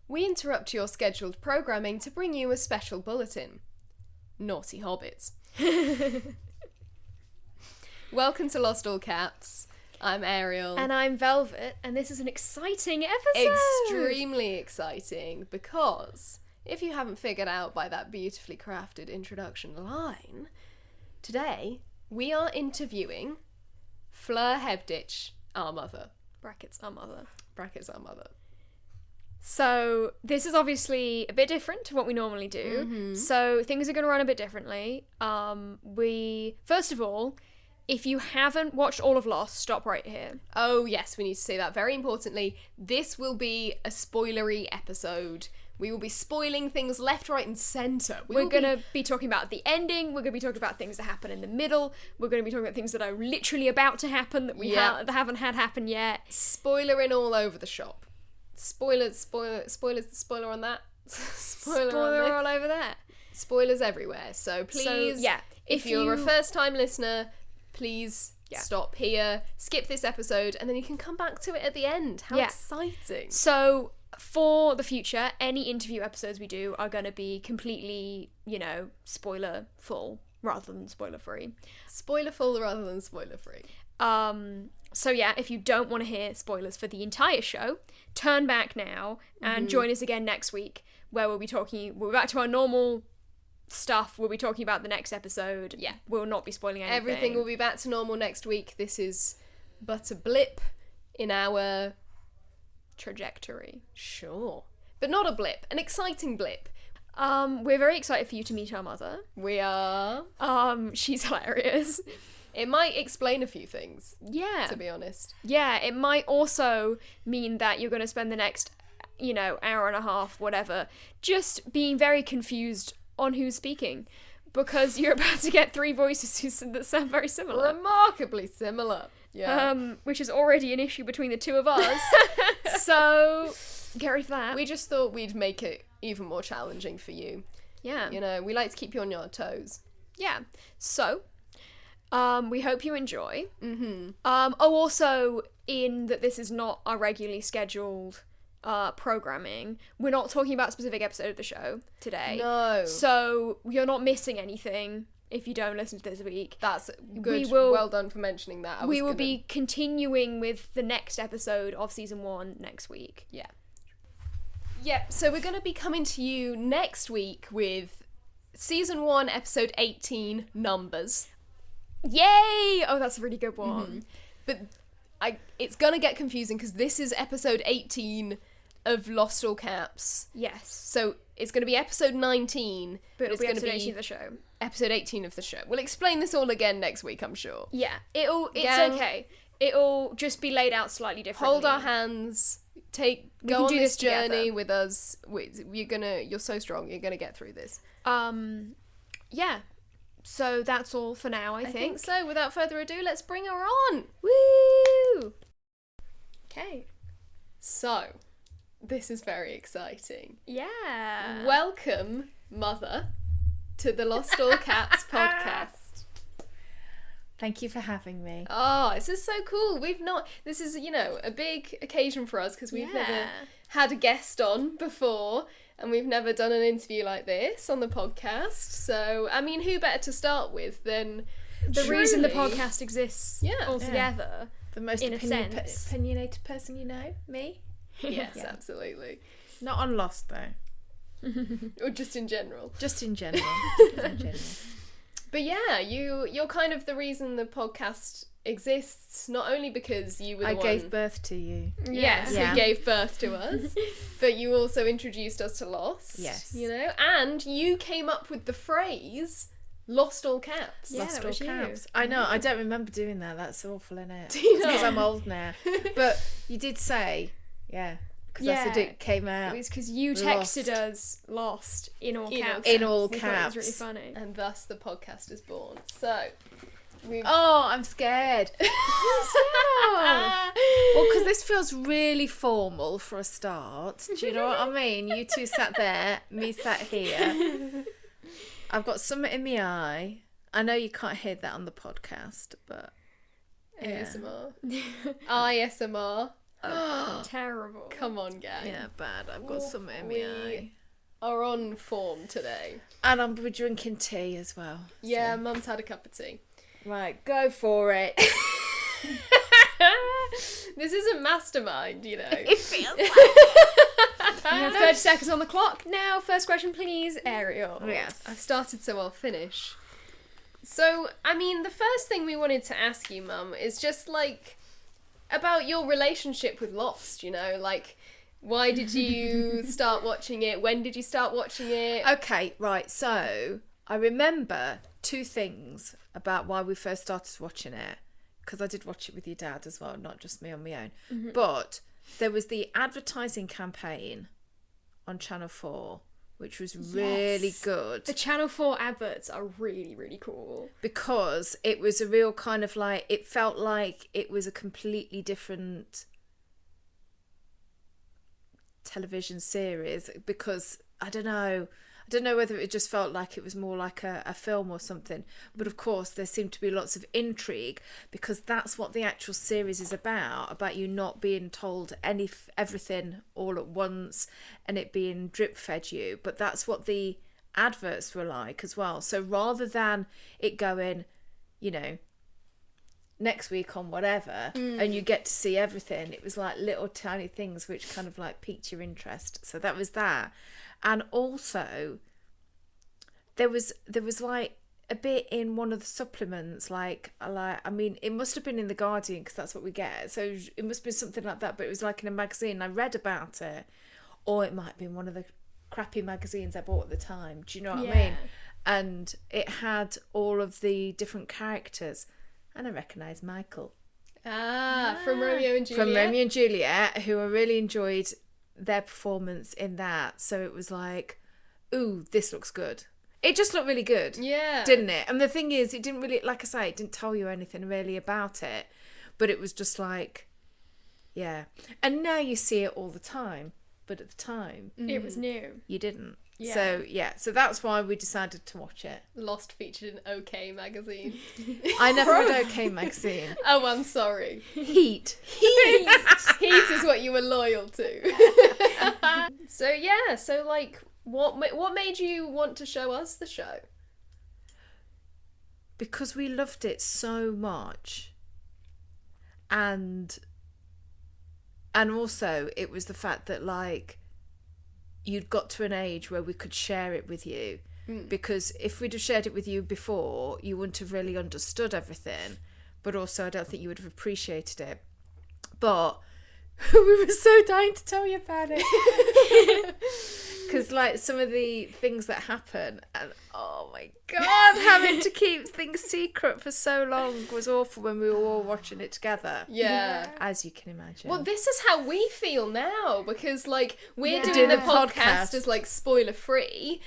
we interrupt your scheduled programming to bring you a special bulletin. Naughty hobbits. Welcome to Lost All Caps. I'm Ariel. And I'm Velvet, and this is an exciting episode! Extremely exciting, because if you haven't figured out by that beautifully crafted introduction line, today we are interviewing Fleur Hebditch, our mother. Brackets, our mother. Brackets, our mother. So, this is obviously a bit different to what we normally do. Mm-hmm. So, things are going to run a bit differently. First of all, if you haven't watched all of Lost, stop right here. Oh yes, we need to say that very importantly. This will be a spoilery episode. We will be spoiling things left, right and centre. We're going to be talking about the ending, we're going to be talking about things that happen in the middle, we're going to be talking about things that are literally about to happen that we that haven't had happen yet. Spoilering all over the shop. Spoiler on that. Spoiler all over that. Spoilers everywhere. So please, if you're a first-time listener, please stop here, skip this episode, and then you can come back to it at the end. How exciting. So, for the future, any interview episodes we do are going to be completely, spoiler full rather than spoiler free. Spoiler full rather than spoiler free. So if you don't want to hear spoilers for the entire show, turn back now and join us again next week, where we'll be back to our normal stuff. We'll be talking about the next episode. Yeah, we'll not be spoiling anything. Everything will be back to normal next week. This is but a blip in our trajectory. Sure. But not a blip, an exciting blip. We're very excited for you to meet our mother. We are. She's hilarious. It might explain a few things. Yeah. To be honest. Yeah, it might also mean that you're going to spend the next, hour and a half, whatever, just being very confused on who's speaking, because you're about to get three voices that sound very similar. Remarkably similar. Yeah. Which is already an issue between the two of us. So, get ready for that. We just thought we'd make it even more challenging for you. Yeah. We like to keep you on your toes. Yeah. So, we hope you enjoy. Mm-hmm. Also, in that this is not our regularly scheduled programming, we're not talking about a specific episode of the show today. No. So, you're not missing anything if you don't listen to this week. That's good. Well done for mentioning that. We will be continuing with the next episode of season 1 next week. Yeah. Yep, so we're going to be coming to you next week with season 1, episode 18, Numbers. Yay! Oh, that's a really good one. Mm-hmm. But it's going to get confusing because this is episode 18 of Lost All Caps. Yes. So it's going to be episode 19. But it'll be episode 18 of the show. Episode 18 of the show. We'll explain this all again next week, I'm sure. Yeah. It's okay. It'll just be laid out slightly differently. Hold our hands. Go on this journey with us. You're so strong. You're gonna get through this. Yeah. So that's all for now, I think. So. Without further ado, let's bring her on. Woo! Okay. So, this is very exciting. Yeah. Welcome, Mother, to the Lost All Caps podcast. Thank you for having me. Oh, this is so cool. This is, a big occasion for us because we've never had a guest on before and we've never done an interview like this on the podcast. So, I mean, who better to start with than the reason the podcast exists altogether. Yeah. The most opinionated person you know, me. Yes, absolutely. Not on Lost, though. Or just in general. Just in general. But yeah, you're kind of the reason the podcast exists, not only because you were the one... I gave birth to you. Yes, you gave birth to us, but you also introduced us to Lost. Yes. And you came up with the phrase, Lost All Caps. Yeah, Lost All Caps. I know, I don't remember doing that. That's awful, innit? Because I'm old now. But you did say, because I said it came out. It was because you texted us Lost in all caps. In all caps. caps. It was really funny. And thus the podcast is born. So, I'm scared. Well, because this feels really formal for a start. Do you know what I mean? You two sat there, me sat here. I've got something in my eye. I know you can't hear that on the podcast, but ASMR. ISMR. Terrible. Come on, gang. Yeah, bad. I've got something in my eye. Are on form today. And I'm drinking tea as well. Yeah, Mum's had a cup of tea. Right, go for it. This is a mastermind, you know. It feels like We have 30 seconds on the clock. Now, first question, please, Ariel. Yes. I started, so I'll finish. So, I mean, the first thing we wanted to ask you, Mum, is just, like, about your relationship with Lost, you know? Like, why did you start watching it? When did you start watching it? Okay, right. So I remember two things about why we first started watching it, because I did watch it with your dad as well, not just me on my own. Mm-hmm. But there was the advertising campaign on Channel 4, which was really good. The Channel 4 adverts are really, really cool. Because it was a real kind of like, it felt like it was a completely different television series, because I don't know whether it just felt like it was more like a film or something, but of course there seemed to be lots of intrigue, because that's what the actual series is about you not being told everything all at once and it being drip fed you. But that's what the adverts were like as well. So rather than it going, you know, next week on whatever, and you get to see everything, it was like little tiny things which kind of like piqued your interest. So that was that. And also there was like a bit in one of the supplements, like I mean, it must have been in The Guardian, because that's what we get, so it must be something like that, but it was like in a magazine. I read about it, or it might have been one of the crappy magazines I bought at the time, do you know what I mean? And it had all of the different characters, and I recognised Michael. From Romeo and Juliet. From Romeo and Juliet, who I really enjoyed their performance in that. So it was like, ooh, this looks good. It just looked really good. Yeah. Didn't it? And the thing is, it didn't really, like I say, it didn't tell you anything really about it. But it was just like, yeah. And now you see it all the time. But at the time, It was new. you didn't. Yeah. So, yeah. So that's why we decided to watch it. Lost featured in OK magazine. I never read OK magazine. Oh, I'm sorry. Heat. Heat is what you were loyal to. So yeah, so like, what made you want to show us the show? Because we loved it so much. And also it was the fact that like you'd got to an age where we could share it with you. Because if we'd have shared it with you before, you wouldn't have really understood everything. But also I don't think you would have appreciated it. But we were so dying to tell you about it. Because like some of the things that happen, and oh my god, having to keep things secret for so long was awful when we were all watching it together. Yeah. As you can imagine. Well, this is how we feel now, because like we're doing Doing the the podcast podcast. as like spoiler free,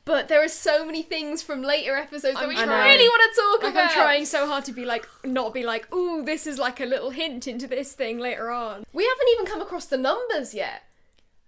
but there are so many things from later episodes that we I'm really want to talk Like, about. I'm trying so hard to be like, not be like, ooh, this is like a little hint into this thing later on. We haven't even come across the numbers yet.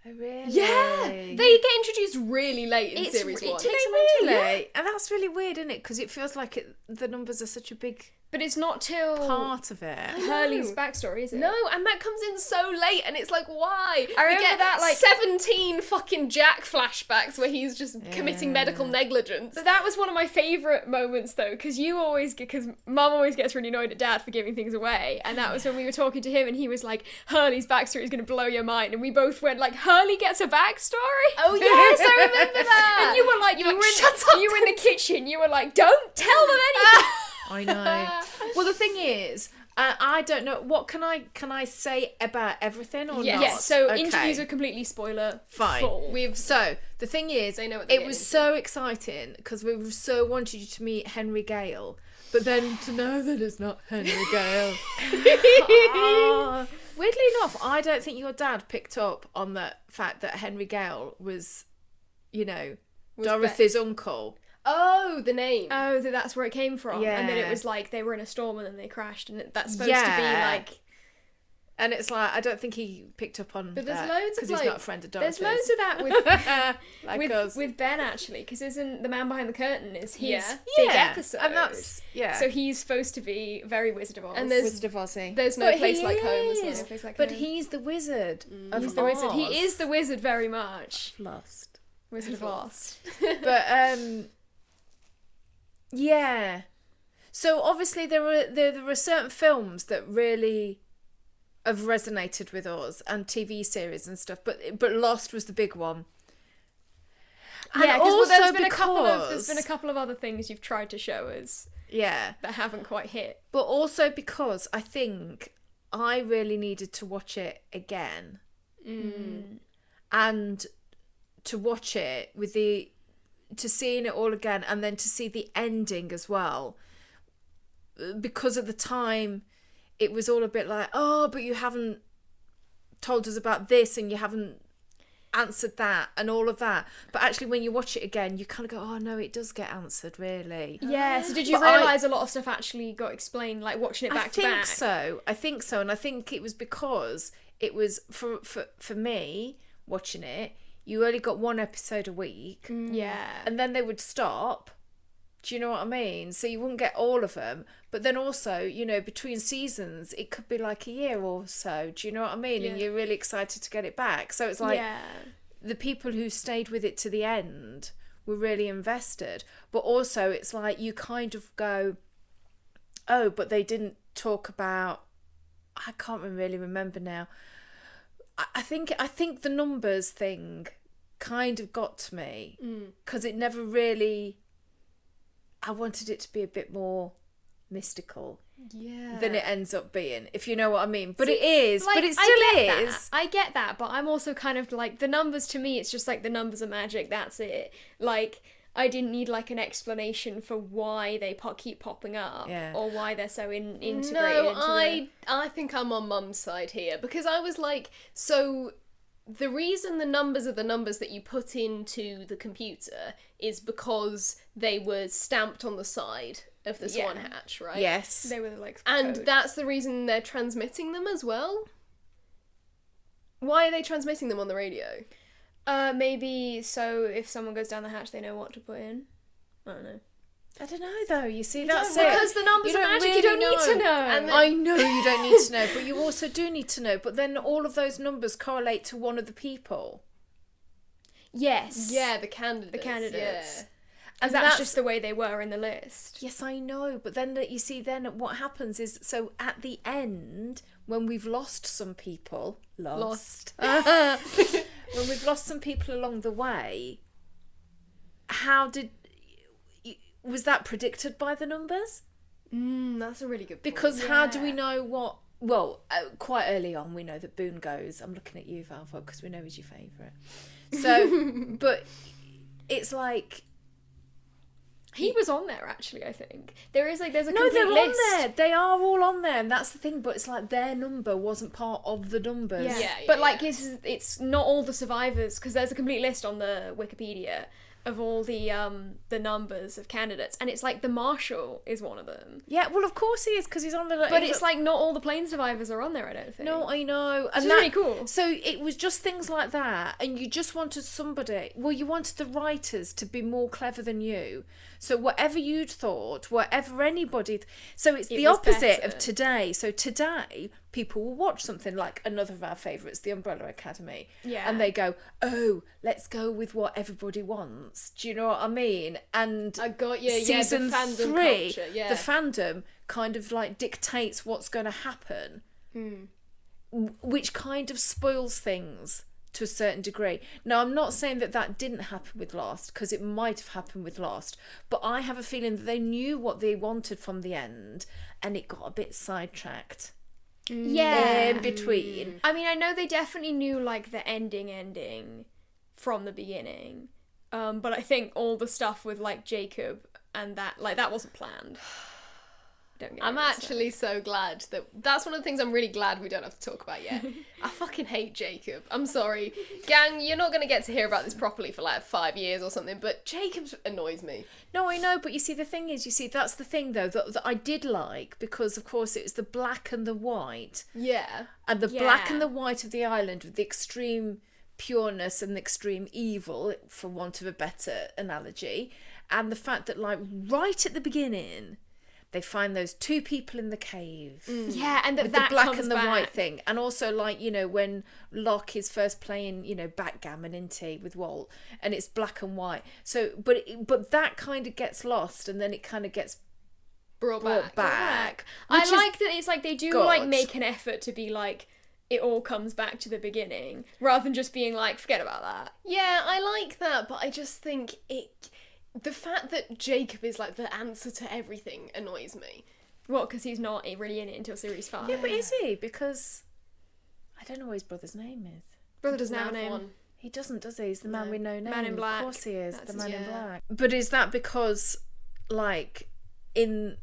Oh, really? Yeah, they get introduced really late in series it one. takes They a long time. really? And that's really weird, isn't it? Because it feels like the numbers are such a big But it's not till part of it. Hurley's backstory, is it? No, and that comes in so late, and it's like, why? I remember we get that, like- 17 fucking Jack flashbacks where he's just committing medical negligence. But that was one of my favourite moments, though, because Mum always gets really annoyed at Dad for giving things away, and that was when we were talking to him, and he was like, Hurley's backstory is going to blow your mind, and we both went like, Hurley gets a backstory? Oh yes, I remember that. And you were like, shut up, you were in the kitchen, you were like, don't tell them anything! I know. Well, the thing is, I don't know. What can I say about everything or not? Yes, so Okay. interviews are completely spoiler Fine. full. So the thing is, They know what they're it was getting so exciting because we so wanted you to meet Henry Gale, but then to know that it's not Henry Gale. Weirdly enough, I don't think your dad picked up on the fact that Henry Gale was, you know, Dorothy's uncle. Oh, the name. Oh, that's where it came from. Yeah. And then it was like they were in a storm and then they crashed, and that's supposed to be like And it's like, I don't think he picked up on But there's that loads of because he's not a friend of Dorothy's. There's loads of that Like with Ben, actually, because isn't The Man Behind the Curtain is his Yeah. big episode. And that's, So he's supposed to be very Wizard of Oz. And there's- Wizard of Ozzy. There's no But place he like home as is. well. No Place Like But Home. he's the wizard of He's the wizard. He Oz. is the wizard very much. Lost. Wizard of Oz. But yeah. So obviously there are certain films that really have resonated with us, and TV series and stuff. But Lost was the big one. Yeah, And because there's been because- a couple of other things you've tried to show us Yeah. that haven't quite hit. But also because I think I really needed to watch it again. And to watch it to seeing it all again, and then to see the ending as well. Because at the time, it was all a bit like, oh, but you haven't told us about this, and you haven't answered that, and all of that. But actually, when you watch it again, you kind of go, oh no, it does get answered, really. Yeah, so did you But realise a lot of stuff actually got explained, like watching it back to back? I think so, and I think it was because it was, for me, watching it, you only got one episode a week, Yeah. and then they would stop. Do you know what I mean? So you wouldn't get all of them. But then also, you know, between seasons, it could be like a year or so. Do you know what I mean? Yeah. And you're really excited to get it back. So it's like Yeah. the people who stayed with it to the end were really invested. But also it's like you kind of go, oh, but they didn't talk about, I can't really remember now. I think the numbers thing kind of got to me because it never really, I wanted it to be a bit more mystical than it ends up being, if you know what I mean. But it is, Like, but it I still get is. that. I get that, but I'm also kind of like, the numbers to me, it's just like the numbers are magic, that's it. Like, I didn't need like an explanation for why they keep popping up, or why they're so integrated No, into I think I'm on Mum's side here, because I was like, so the reason the numbers are the numbers that you put into the computer is because they were stamped on the side of the swan hatch, right? Yes. They were like And code. that's the reason they're transmitting them as well? Why are they transmitting them on the radio? Maybe so if someone goes down the hatch, they know what to put in. I don't know. I don't know though. You see, that's don't, it. because the numbers You are don't magic, really you don't need to know. And I know you don't need to know, but you also do need to know. But then all of those numbers correlate to one of the people. Yes. Yeah, the candidates. The candidates. Yeah. And that's just the way they were in the list. Yes, I know. But then you see, then what happens is, so at the end, when we've lost some people, when we've lost some people along the way, was that predicted by the numbers? That's a really good point. Because how do we know what? Well, quite early on, we know that Boone goes. I'm looking at you, Velvet, because we know he's your favourite. So, but it's like He was on there, actually, I think. There's a complete no, they're list. on there. They are all on there, and that's the thing. But it's like their number wasn't part of the numbers. Yeah. Yeah, But, yeah, like, yeah. it's not all the survivors, because there's a complete list on the Wikipedia of all the numbers of candidates, and it's like the Marshal is one of them. Yeah, well, of course he is, because he's on the. But it's like not all the plane survivors are on there, I don't think. No, I know. Which is really cool. So it was just things like that, and you just wanted somebody. Well, you wanted the writers to be more clever than you. So whatever you'd thought, whatever anybody. So it's the was opposite better. of today. So today, people will watch something like another of our favourites, The Umbrella Academy. Yeah. And they go, oh, let's go with what everybody wants. Do you know what I mean? And I got you. season yeah, the fandom 3, culture, yeah. the fandom kind of like dictates what's going to happen, which kind of spoils things to a certain degree. Now, I'm not saying that didn't happen with Lost, because it might have happened with Lost, but I have a feeling that they knew what they wanted from the end, and it got a bit sidetracked Yeah. in between. I mean, I know they definitely knew, like, the ending from the beginning. But I think all the stuff with, like, Jacob and that, like, that wasn't planned. Don't get I'm me actually so glad that's one of the things I'm really glad we don't have to talk about yet. I fucking hate Jacob. I'm sorry. Gang, you're not going to get to hear about this properly for like 5 years or something, but Jacob annoys me. No, I know, but you see, the thing is, that's the thing, though, that I did like, because, of course, it was the black and the white. Yeah. And the black and the white of the island with the extreme pureness and the extreme evil, for want of a better analogy. And the fact that, like, right at the beginning, they find those two people in the cave. Yeah, and with that the black comes and the back. white thing. And also, like, you know, when Locke is first playing, you know, backgammon, isn't he, with Walt, and it's black and white. So, but that kind of gets lost, and then it kind of gets brought back. I like that it's like they do good. like make an effort to be like, it all comes back to the beginning, rather than just being like, forget about that. Yeah, I like that, but I just think the fact that Jacob is like the answer to everything annoys me. What, because he's not really in it until series 5? Yeah, but is he? Because I don't know what his brother's name is. Brother doesn't have a name. one. He doesn't, does he? He's the man with no name. Man in Black. Of course he is, That's the man in yeah. black. But is that because, like, in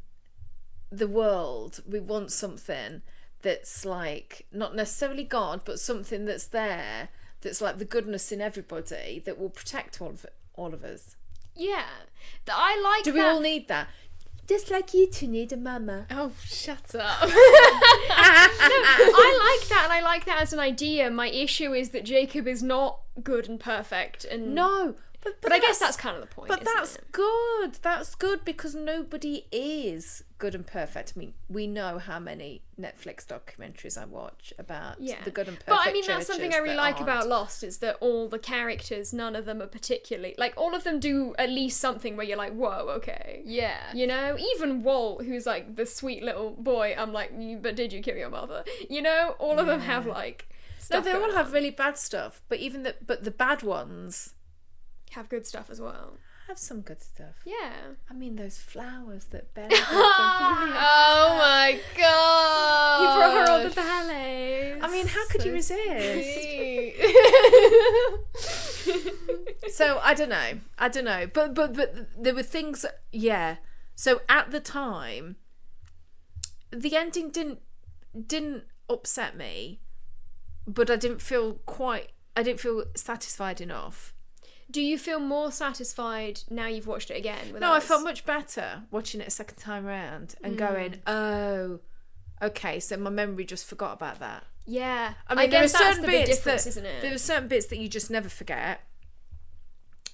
the world, we want something that's, like, not necessarily God, but something that's there, that's like the goodness in everybody, that will protect all of us? Yeah. I like Do we all need that? Just like you two need a mama. Oh, shut up. I like that, and I like that as an idea. My issue is that Jacob is not good and perfect, and No, but I guess that's kind of the point. But isn't that's it? good. That's good, because nobody is good and perfect. I mean, we know how many Netflix documentaries I watch about the good and perfect. But I mean, that's something I churches really that like aren't. about Lost, is that all the characters, none of them are particularly, like, all of them do at least something where you're like, whoa, okay. Yeah. You know? Even Walt, who's like the sweet little boy, I'm like, but did you kill your mother? You know? All of them have like No, stuff they all going have on. really bad stuff, but the bad ones Have good stuff as well. have some good stuff. Yeah. I mean, those flowers that bear. Oh my god. He brought her all the ballets. I mean, how could you resist? Sweet. So I don't know, but there were things. Yeah. So at the time, the ending didn't upset me, but I didn't feel satisfied enough. Do you feel more satisfied now you've watched it again? With No, us? I felt much better watching it a second time round and going, oh, okay, so my memory just forgot about that. Yeah. I mean, guess there are that's certain the big bits difference, that isn't it? there are certain bits that you just never forget.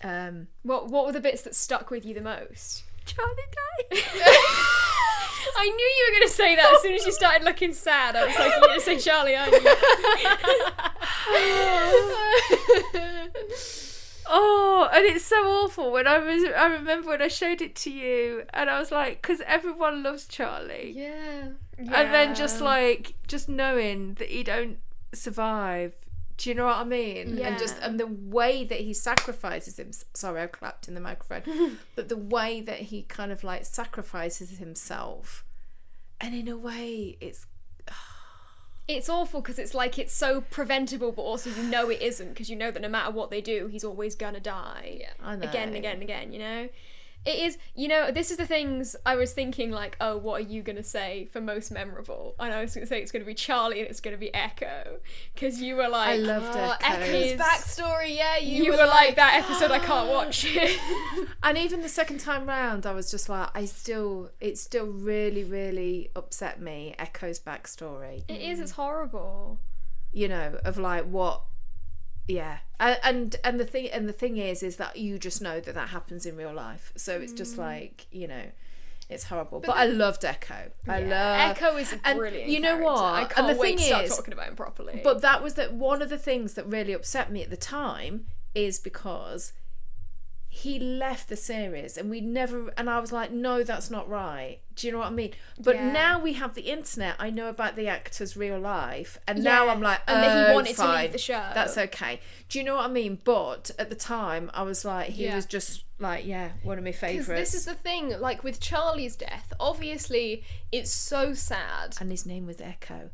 What were the bits that stuck with you the most? Charlie died. I knew you were going to say that as soon as you started looking sad. I was like, you're going to say Charlie, aren't you? Oh, and it's so awful I remember when I showed it to you, and I was like, because everyone loves Charlie. Yeah. And then just knowing that he don't survive. Do you know what I mean? Yeah. And the way that he sacrifices him. Sorry, I clapped in the microphone. But the way that he kind of like sacrifices himself, and in a way, It's awful because it's like it's so preventable, but also you know it isn't, because you know that no matter what they do, he's always gonna die. Yeah. I know. Again and again and again, you know? It is, you know, this is the things I was thinking, like, oh, what are you going to say for most memorable? And I was going to say it's going to be Charlie and it's going to be Echo. Because you were like... I loved Echo. Echo's backstory, yeah. You were like, that episode, I can't watch it. And even the second time round, I was just like, it still really, really upset me, Echo's backstory. It is, it's horrible. You know, of like what... Yeah, and the thing is that you just know that happens in real life, so it's just like, you know, it's horrible. But I loved Echo. Echo is a brilliant. You know character. what? I can't and the wait thing to start is, talking about him properly. But that was one of the things that really upset me at the time, is because he left the series and I was like, no, that's not right. Do you know what I mean? But now we have the internet. I know about the actor's real life, and now I'm like, and that he wanted fine. to leave the show. That's okay. Do you know what I mean? But at the time, I was like, he was just like, one of my favourites. Because this is the thing, like with Charlie's death, obviously it's so sad. And his name was Echo,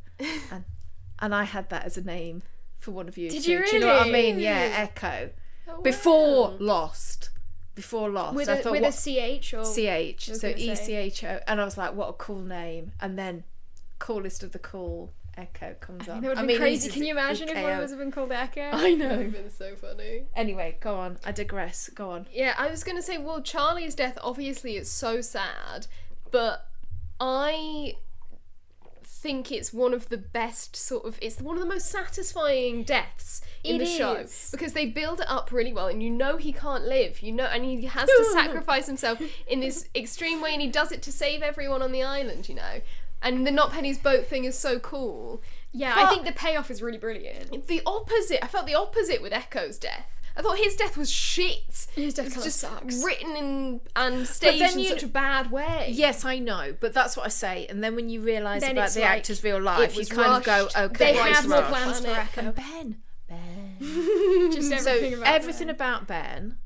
and I had that as a name for one of you. Did too. you Do you know what I really? mean? Yeah, Echo. Oh, Before wow. Lost. before Lost. With I a thought, with what? a CH or CH, so gonna say. ECHO, and I was like, what a cool name. And then coolest of the cool, Echo comes up. That would have been crazy. Can you imagine if one of us had been called Echo? I know. That would have been so funny. Anyway, go on. I digress. Go on. Yeah, I was going to say, well, Charlie's death, obviously, is so sad, but I think it's one of the best it's one of the most satisfying deaths in the show, because they build it up really well, and you know he can't live, and he has to sacrifice himself in this extreme way, and he does it to save everyone on the island, and the Not Penny's boat thing is so cool. Yeah, But I think the payoff is really brilliant. I felt the opposite with Echo's death. I thought his death was shit. His death It was kinda just sucks. written and staged in such a bad way. Yes, I know, but that's what I say. And then when you realise Then about it's the like, actor's real life, you was kind of go, rushed. okay, They it's had more rushed. plans for Echo. And Ben. Just So everything about everything Ben. about Ben,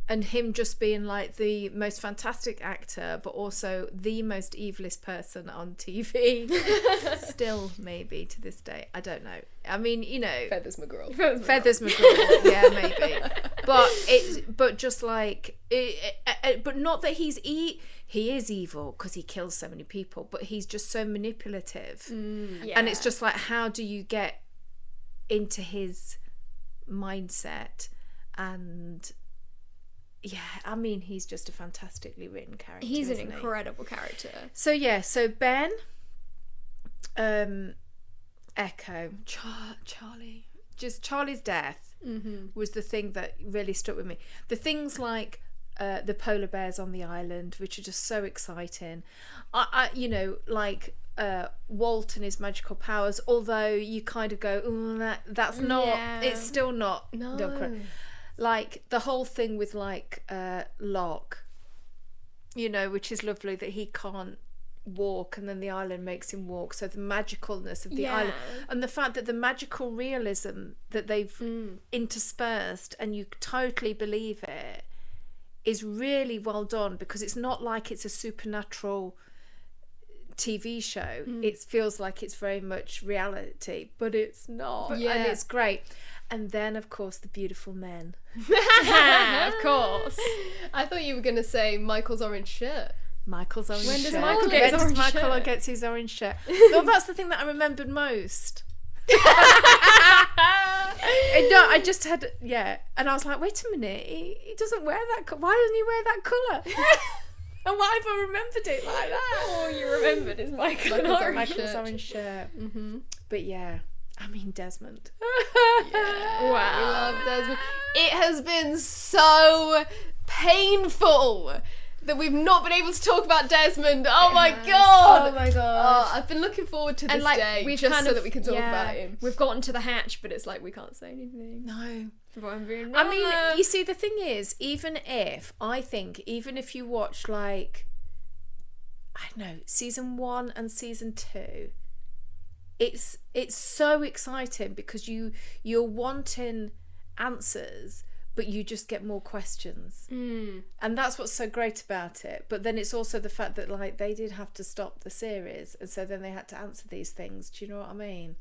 and him just being like the most fantastic actor, but also the most evilest person on TV. Still, maybe to this day, I don't know. I mean, Feathers McGraw. Feathers McGraw, yeah, maybe. But just like, but not that he is evil because he kills so many people, but he's just so manipulative, Yeah. and it's just like, how do you get into his mindset? And yeah, I mean, he's just a fantastically written character. He's an isn't he? incredible character. So yeah, so Ben, Echo, Charlie. Just Charlie's death was the thing that really stuck with me. The things like the polar bears on the island, which are just so exciting. Like Walt and his magical powers. Although you kind of go, ooh, that's not. Yeah. It's still not. No. Like the whole thing with like Locke, which is lovely that he can't walk and then the island makes him walk, so the magicalness of the island, and the fact that the magical realism that they've interspersed and you totally believe it is really well done, because it's not like it's a supernatural TV show. It feels like it's very much reality, but it's not. Yeah. And it's great. And then of course the beautiful men. Of course. I thought you were going to say Michael's orange shirt. Michael's orange When shirt. does Michael get his When orange does Michael shirt? gets his orange shirt? Well, that's the thing that I remembered most. No, I just had, and I was like, wait a minute, he doesn't wear that. Why doesn't he wear that colour? And why have I remembered it like that? Oh, you remembered his Michael's Michael's orange shirt. But yeah, I mean, Desmond. Wow. We love Desmond. It has been so painful that we've not been able to talk about Desmond. Oh my god. Oh my god. I've been looking forward to this And like day we've just kind so of, that we can talk about him. We've gotten to the hatch, but it's like we can't say anything. No. But I'm being I mean, you see, the thing is, even if you watch like, I don't know, season 1 and season 2, it's so exciting because you're wanting answers, but you just get more questions, and that's what's so great about it. But then it's also the fact that like they did have to stop the series, and so then they had to answer these things. Do you know what I mean?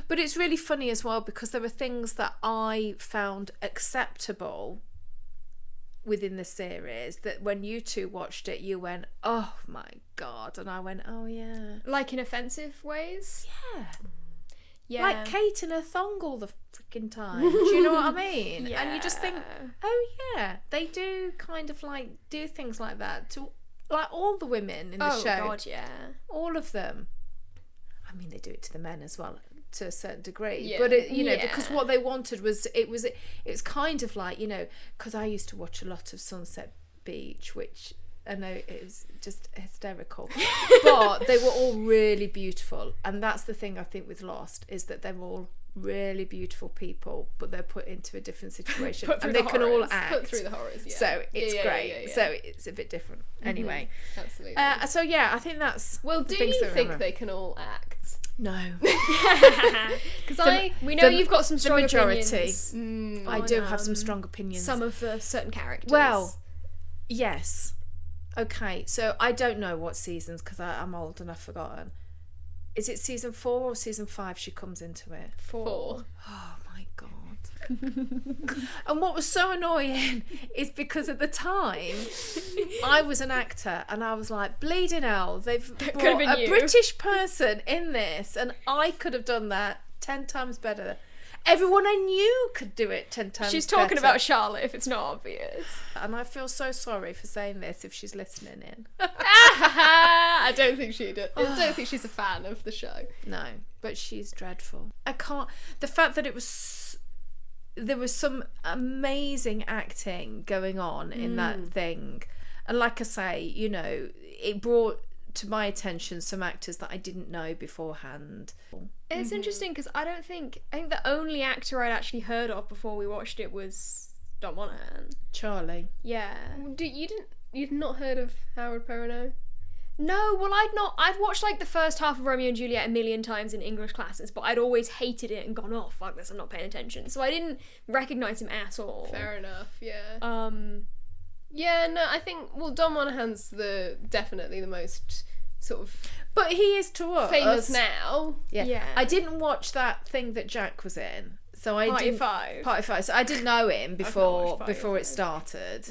But it's really funny as well, because there were things that I found acceptable within the series that when you two watched it, you went, oh my god, and I went, oh yeah. like in offensive ways. Yeah. Like Kate in her thong all the freaking time. Do you know what I mean? Yeah. And you just think, oh yeah, they do kind of like do things like that to like all the women in the show. Oh god, yeah. All of them. I mean, they do it to the men as well to a certain degree. Yeah. But because what they wanted was it's kind of like, because I used to watch a lot of Sunset Beach, which I know it was just hysterical, but they were all really beautiful, and that's the thing I think with Lost, is that they're all really beautiful people, but they're put into a different situation and they can all act. Put through the horrors, yeah. So it's great. Yeah. So it's a bit different. Anyway, Absolutely. so yeah, I think that's. well, the do things you that I think remember. they can all act? No. Because We know you've got some the strong majority. opinions I do have some strong opinions. some of the certain characters. Well, yes. Okay, so I don't know what seasons, because I'm old and I've forgotten. Is it season 4 or season 5 she comes into it? 4. Oh my god. And what was so annoying is because at the time I was an actor and I was like, bleeding hell, they've brought a British person in this and I could have done that 10 times better. Everyone I knew could do it 10 times better. She's talking about Charlotte, if it's not obvious. And I feel so sorry for saying this if she's listening in. I don't think she did. I don't think she's a fan of the show. No, but she's dreadful. I can't... The fact that there was some amazing acting going on in that thing. And like I say, you know, it brought to my attention some actors that I didn't know beforehand. It's interesting because I think the only actor I'd actually heard of before we watched it was Don Monaghan. Charlie. Yeah. You'd not heard of Howard Perrineau? No, well, I'd watched like the first half of Romeo and Juliet a million times in English classes, but I'd always hated it and gone, oh, fuck this, I'm not paying attention. So I didn't recognise him at all. Fair enough, yeah. Yeah, no, I think, well, Don Monaghan's definitely the most sort of... But he is to us. Famous now. Yeah. I didn't watch that thing that Jack was in. So I Party didn't... Five. Party Five. So I didn't know him before it started.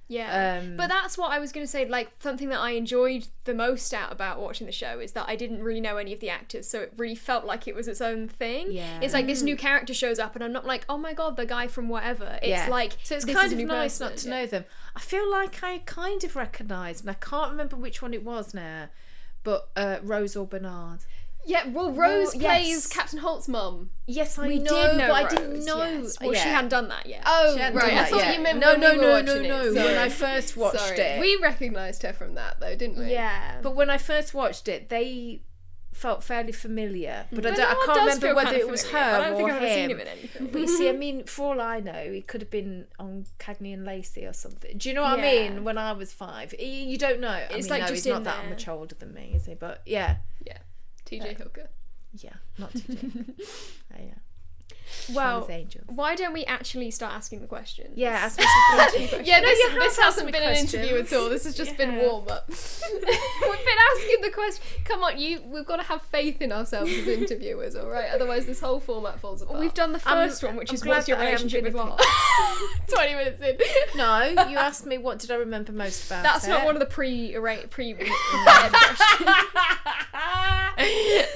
Yeah. But that's what I was going to say, like, something that I enjoyed the most about watching the show is that I didn't really know any of the actors, so it really felt like it was its own thing. Yeah. It's like this new character shows up and I'm not like, oh my god, the guy from whatever. It's like, so it's this kind is of a new nice person. not to know them. I feel like I kind of recognised, and I can't remember which one it was now, but Rose or Bernard. Yeah, well, Rose plays yes. Captain Holt's mum. Yes, We did know but I Rose, didn't know. yes. Well, she hadn't done that yet. Oh, She hadn't right. done I that thought yet. you meant no. when we were watching it. When I first watched it. We recognised her from that, though, didn't we? Yeah. But when I first watched it, they felt fairly familiar. But I Bernard can't does remember feel whether kind of it was familiar, her but I don't think or I've ever seen him. him in anything. But you see, I mean, for all I know, he could have been on Cagney and Lacey or something. Do you know what I Yeah. mean? When I was 5. You don't know. It's I mean, like no, just he's not in that there. much older than me, is he? But yeah. Yeah. TJ Hooker. Yeah, not TJ. Yeah. Well, Charlie's Angels. why don't we actually start asking the questions? Yeah, ask me some questions. Yeah, this you have hasn't asked been me an interview at all. This has just been warm up. We've been asking the question. Come on, we've got to have faith in ourselves as interviewers, all right? Otherwise, this whole format falls apart. We've done the first one, which I'm is glad what's your that I haven't relationship been with a Locke? 20 minutes in. No, you asked me what did I remember most about That's it. not one of the pre-read questions.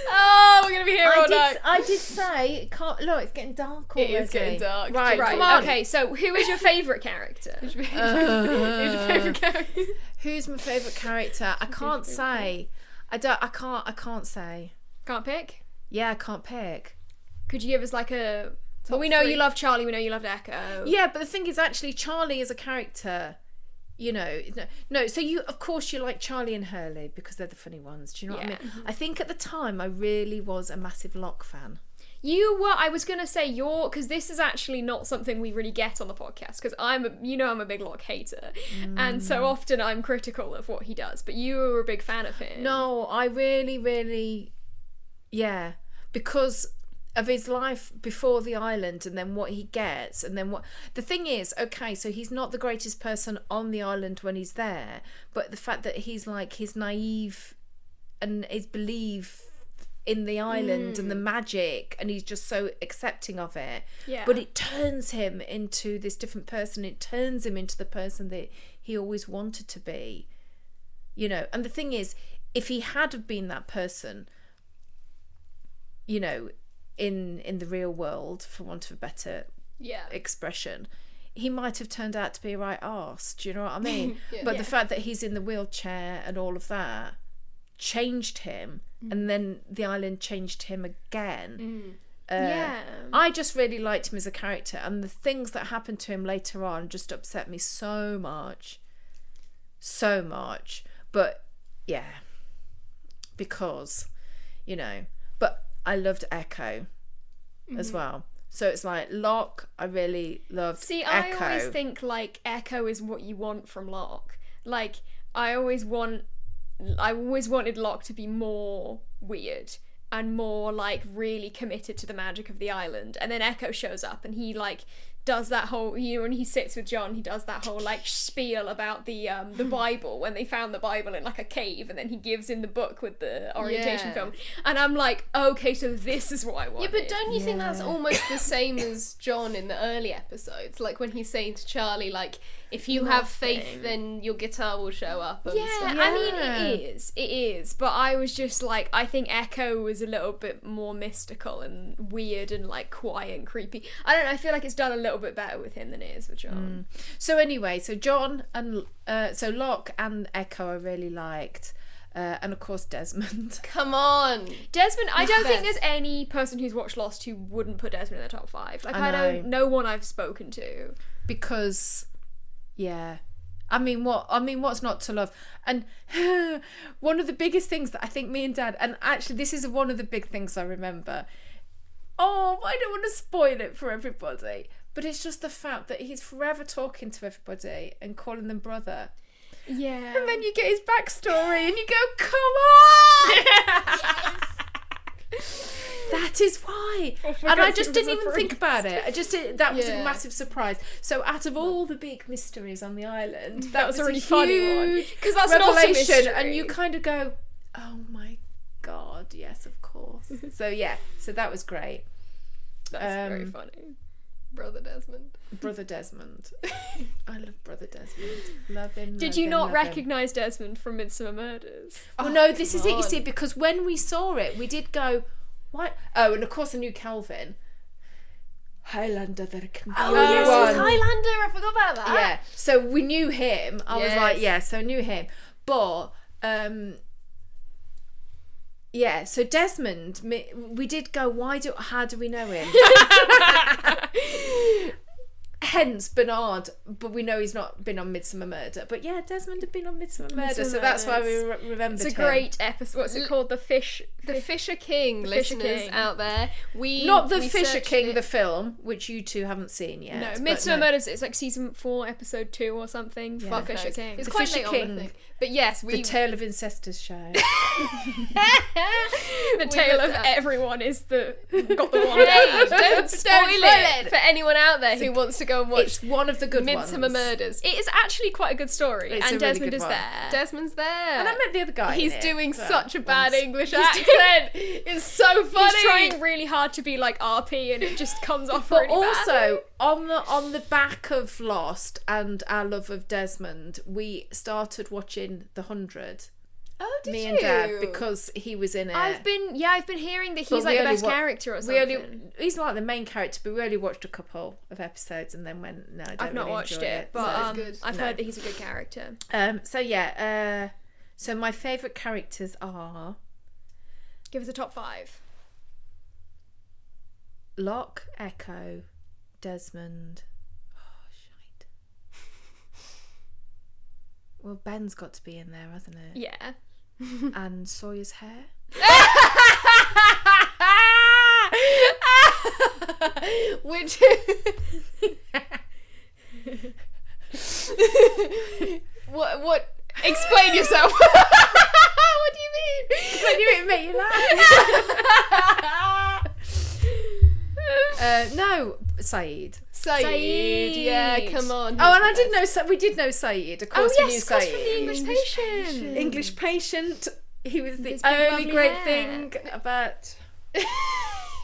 Oh, we're gonna be here all night. I did say, look, it's getting dark already. It is getting dark. Right, Right. come on. Okay. So, who is your favourite character? Who's your favourite character? Who's my favourite character? I can't say. I can't say. Can't pick. Yeah, I can't pick. Could you give us like a? Well, we know 3. you love Charlie. We know you loved Echo. Yeah, but the thing is, actually, Charlie is a character. You know, no. So of course, you like Charlie and Hurley because they're the funny ones. Do you know what I mean? I think at the time I really was a massive Locke fan. You were. I was gonna say because this is actually not something we really get on the podcast. Because I'm a big Locke hater, and so often I'm critical of what he does. But you were a big fan of him. No, I really, really, yeah, because of his life before the island and then what he gets and then what the thing is, okay, so he's not the greatest person on the island when he's there, but the fact that he's like his naive and his belief in the island and the magic, and he's just so accepting of it. Yeah. But it turns him into this different person. It turns him into the person that he always wanted to be. You know, and the thing is, if he had have been that person, you know, in the real world, for want of a better expression, he might have turned out to be a right arse. Do you know what I mean? But the fact that he's in the wheelchair and all of that changed him, and then the island changed him again. I just really liked him as a character, and the things that happened to him later on just upset me so much. But yeah, because, you know, but I loved Echo as well. So it's like Locke, I really loved Echo. I always think like Echo is what you want from Locke. Like I always wanted Locke to be more weird and more like really committed to the magic of the island, and then Echo shows up and he like does that whole, when he sits with John, he does that whole like spiel about the Bible, when they found the Bible in like a cave, and then he gives in the book with the orientation film, and I'm like, okay, so this is what I want. Yeah, but don't you think that's almost the same as John in the early episodes, like when he's saying to Charlie, like, if you have faith, then your guitar will show up and stuff. I mean, it is, but I was just like, I think Echo was a little bit more mystical and weird and like quiet and creepy. I don't know, I feel like it's done a little bit better with him than it is with John. So anyway, so John and so Locke and Echo I really liked, and of course Desmond. Come on, Desmond. I don't think there's any person who's watched Lost who wouldn't put Desmond in their top 5. Like, I don't, no one I've spoken to, because I mean, what's not to love? And one of the biggest things that I think me and Dad, and actually this is one of the big things I remember. Oh, I don't want to spoil it for everybody, but it's just the fact that he's forever talking to everybody and calling them brother. Yeah. And then you get his backstory and you go, come on! That is why. And I just didn't even think about it. That was a massive surprise. So out of all the big mysteries on the island, that was a really funny one. Because that's revelation, not a mystery. and you kind of go, oh my God, yes, of course. So that was great. That's very funny. Brother Desmond. I love Brother Desmond. Love him. Did you not recognise Desmond from Midsummer Murders? Oh no, this is it, you see, because when we saw it, we did go, what? Oh, and of course I knew Calvin. Highlander, there can be yes, he was Highlander, I forgot about that. Yeah, so we knew him. I was like, so I knew him. But, so Desmond, we did go, how do we know him? Hence Bernard, but we know he's not been on Midsummer Murder. But yeah, Desmond had been on Midsummer Murder, so that's why we remembered him. It's a great episode. What's it called? The Fisher King, listeners out there. Not the Fisher King, the film, which you two haven't seen yet. No, Midsummer Murders. It's like season 4, episode 2 or something. Yeah, for Fisher King. It's quite late on, I think. But yes, the Tale of Incestus show. The tale of everyone is got the one. Hey, don't spoil it for anyone out there who wants to go and watch. It's one of the good Midsummer Murders. It is actually quite a good story, and Desmond is there. Desmond's there, and I met the other guy. He's doing such a bad English accent. It's so funny. He's trying really hard to be like RP, and it just comes off but really also badly. on the back of Lost and our love of Desmond, we started watching The 100. Oh, did me you? and Dad, because he was in it. I've been hearing that he's like the best character or something. He's not like the main character, but we only watched a couple of episodes and then went, no, I don't I've not really watched enjoy it, but I've heard that he's a good character. So my favourite characters are... Give us a top 5. Locke, Echo, Desmond... shite. Well, Ben's got to be in there, hasn't it? Yeah. And Sawyer's hair. Which what explain yourself. What do you mean? Because I knew it'd make you laugh. No, Saeed. Yeah, come on. Oh, and I did know. We did know Saeed. Of course, we knew Saeed. From the English Patient. English Patient. He was the His big, only great hair. thing about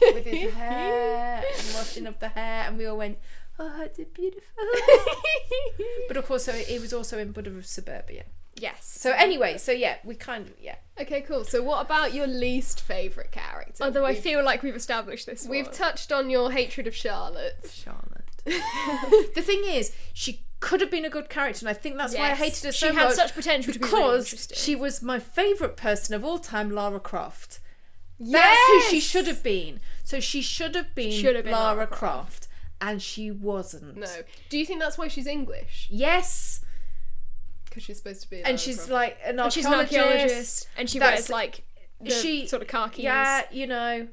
with his hair and washing up the hair, and we all went, "Oh, it's beautiful." But of course, so he was also in Buddha of Suburbia. Yes. So anyway, we kind of Okay, cool. So what about your least favourite character? Although I feel like we've established this. We've touched on your hatred of Charlotte. The thing is, she could have been a good character, and I think that's why I hated her so much. She had such potential to be really interesting. She was my favourite person of all time, Lara Croft. That's who she should have been. So she should have been Lara Croft, and she wasn't. No. Do you think that's why she's English? Yes. Because she's supposed to be and she's like an archaeologist. She's an archaeologist, and she wears like the sort of khakis. Yeah, you know.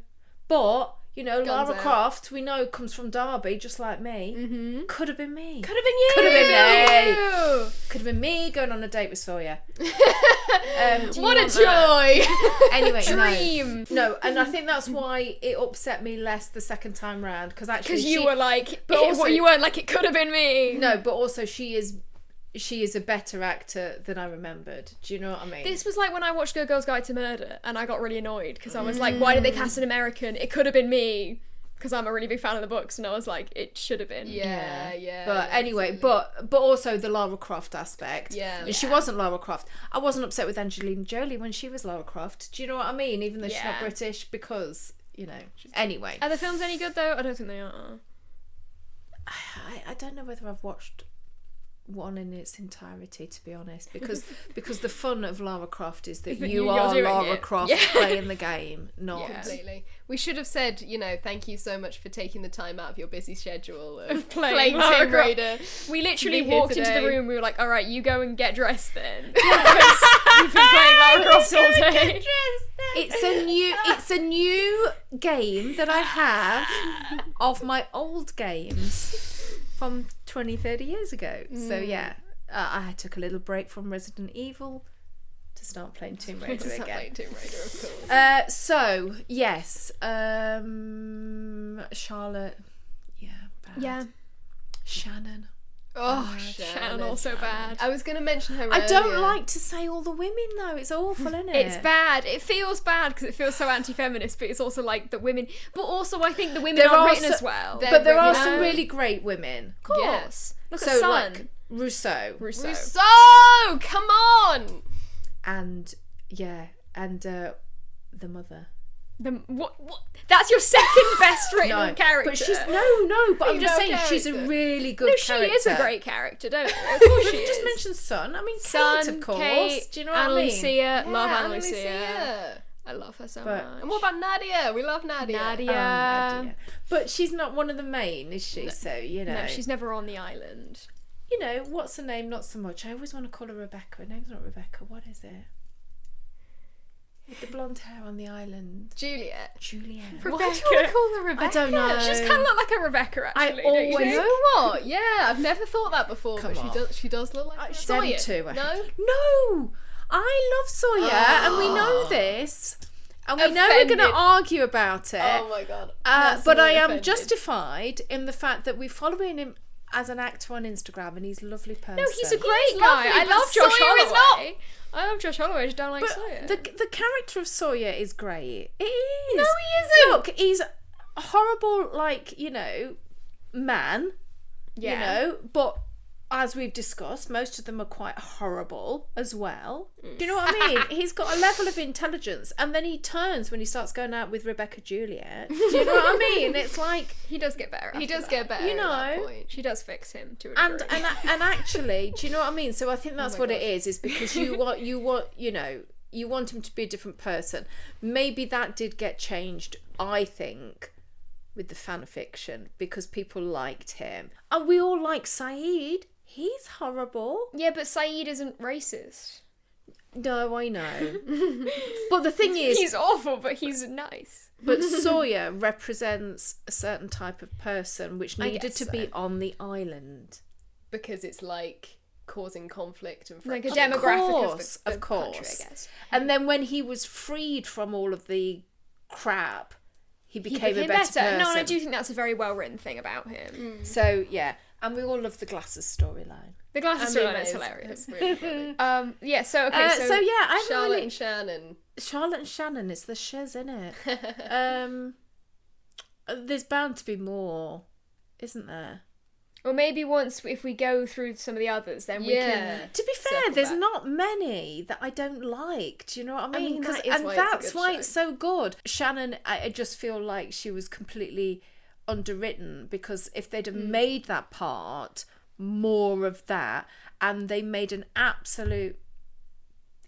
But You know, Guns Lara out. Croft, we know, comes from Derby, just like me. Mm-hmm. Could have been me. Could have been you. Could have been me. Ew. Could have been me going on a date with Sawyer. What a want joy! Anyway, Dream. no, and I think that's why it upset me less the second time round, because actually Because you were like, but also- you weren't like, it could have been me. No, but also she is a better actor than I remembered. Do you know what I mean? This was like when I watched Good Girls Guide to Murder, and I got really annoyed because I was like, why did they cast an American? It could have been me. Because I'm a really big fan of the books, and I was like, it should have been. Yeah. But anyway, but also the Lara Croft aspect. Yeah. And she wasn't Lara Croft. I wasn't upset with Angelina Jolie when she was Lara Croft. Do you know what I mean? Even though she's not Yeah. British, because, you know. Anyway. Are the films any good though? I don't think they are. I don't know whether I've watched one in its entirety, to be honest, because the fun of Lara Croft is that Is that you you're are doing Lara it. Croft Yeah. playing the game, not Completely. We should have said, you know, thank you so much for taking the time out of your busy schedule of Playing playing Lara Tomb Croft. Raider. We literally be here walked into the today. room. We were like, "All right, you go and get dressed then." Because you've been playing Lara Croft all day. It's a new game that I have of my old games from 20-30 years ago. So yeah, I took a little break from Resident Evil to start playing Tomb Raider Just again. playing Tomb Raider, of course. So yes, Charlotte, bad. Yeah, Shannon. Oh, Shannon also bad. I was going to mention her I don't earlier. like to say all the women though. It's awful, isn't it? It's bad. It feels bad because it feels so anti-feminist, but it's also like the women. But also, I think the women There are are written so- as well. They're But there are written some out. really great women. Of course. Look So at Sun. like Rousseau. So, come on! And the mother. What? That's your second best written No, character. but she's no. But I'm just saying Female she's a character. really good No, she character. is a great character, don't you? Of course she We've is. just mentioned Son. I mean, Sun, Kate, of course. Kate, Do you know what Anna I mean? Lucia. Love Yeah, Anna Anna Lucia. Lucia. I love her so But- much. And what about Nadia? We love Nadia. Nadia? Nadia. But she's not one of the main, is she? So you know. No, she's never on the island. You know, what's her name? Not so much. I always want to call her Rebecca. Her name's not Rebecca. What is it? With the blonde hair on the island. Juliet. Juliet. Why do you want to call her Rebecca? I don't know. She just kind of look like a Rebecca, actually. don't you always- You think? know what? Yeah, I've never thought that before, Come but on. she does look like her. Them Sawyer. too. No? No. I love Sawyer, and we know this. And we know we're Offended. going to argue about it. Oh my god. But I am Offended. justified in the fact that we're following him as an actor on Instagram, and he's a lovely person. No, he's a great He's guy. lovely, I but love Josh Sawyer is Holloway. I love Josh Holloway. I just don't like But Sawyer. the character of Sawyer is great. It is. No, he isn't. Look, he's a horrible, like, man. Yeah. You know, but as we've discussed, most of them are quite horrible as well. Do you know what I mean? He's got a level of intelligence, and then he turns when he starts going out with Rebecca Juliet. Do you know what I mean? It's like, He does get better. He after does that. get better You at that know. point. She does fix him to a and degree. and actually, do you know what I mean? So I think that's my what God. it is because you want you want him to be a different person. Maybe that did get changed, I think, with the fan fiction because people liked him. And we all like Saeed. He's horrible. Yeah, but Saeed isn't racist. No, I know. But the thing is, He's awful, but he's nice. but Sawyer represents a certain type of person which I needed guess to so. be on the island. Because it's like causing conflict and Like a friction. demographic course, of the of course. country, I guess. And then when he was freed from all of the crap, he He became a better person. No, and I do think that's a very well written thing about him. So yeah, and we all love the glasses storyline. The glasses I mean, storyline that is is hilarious. really funny. Yeah, so okay, So yeah, I haven't Charlotte really... and Shannon. Charlotte and Shannon, it's the shiz, innit? There's bound to be more, isn't there? or maybe once if we go through some of the others, then we Yeah. can. To be fair, Circle there's back. not many that I don't like. Do you know what I mean? mean, 'Cause- that is and why it's a that's good why show. it's so good. Shannon, I just feel like she was completely underwritten because if they'd have made that part more of that, and they made an absolute,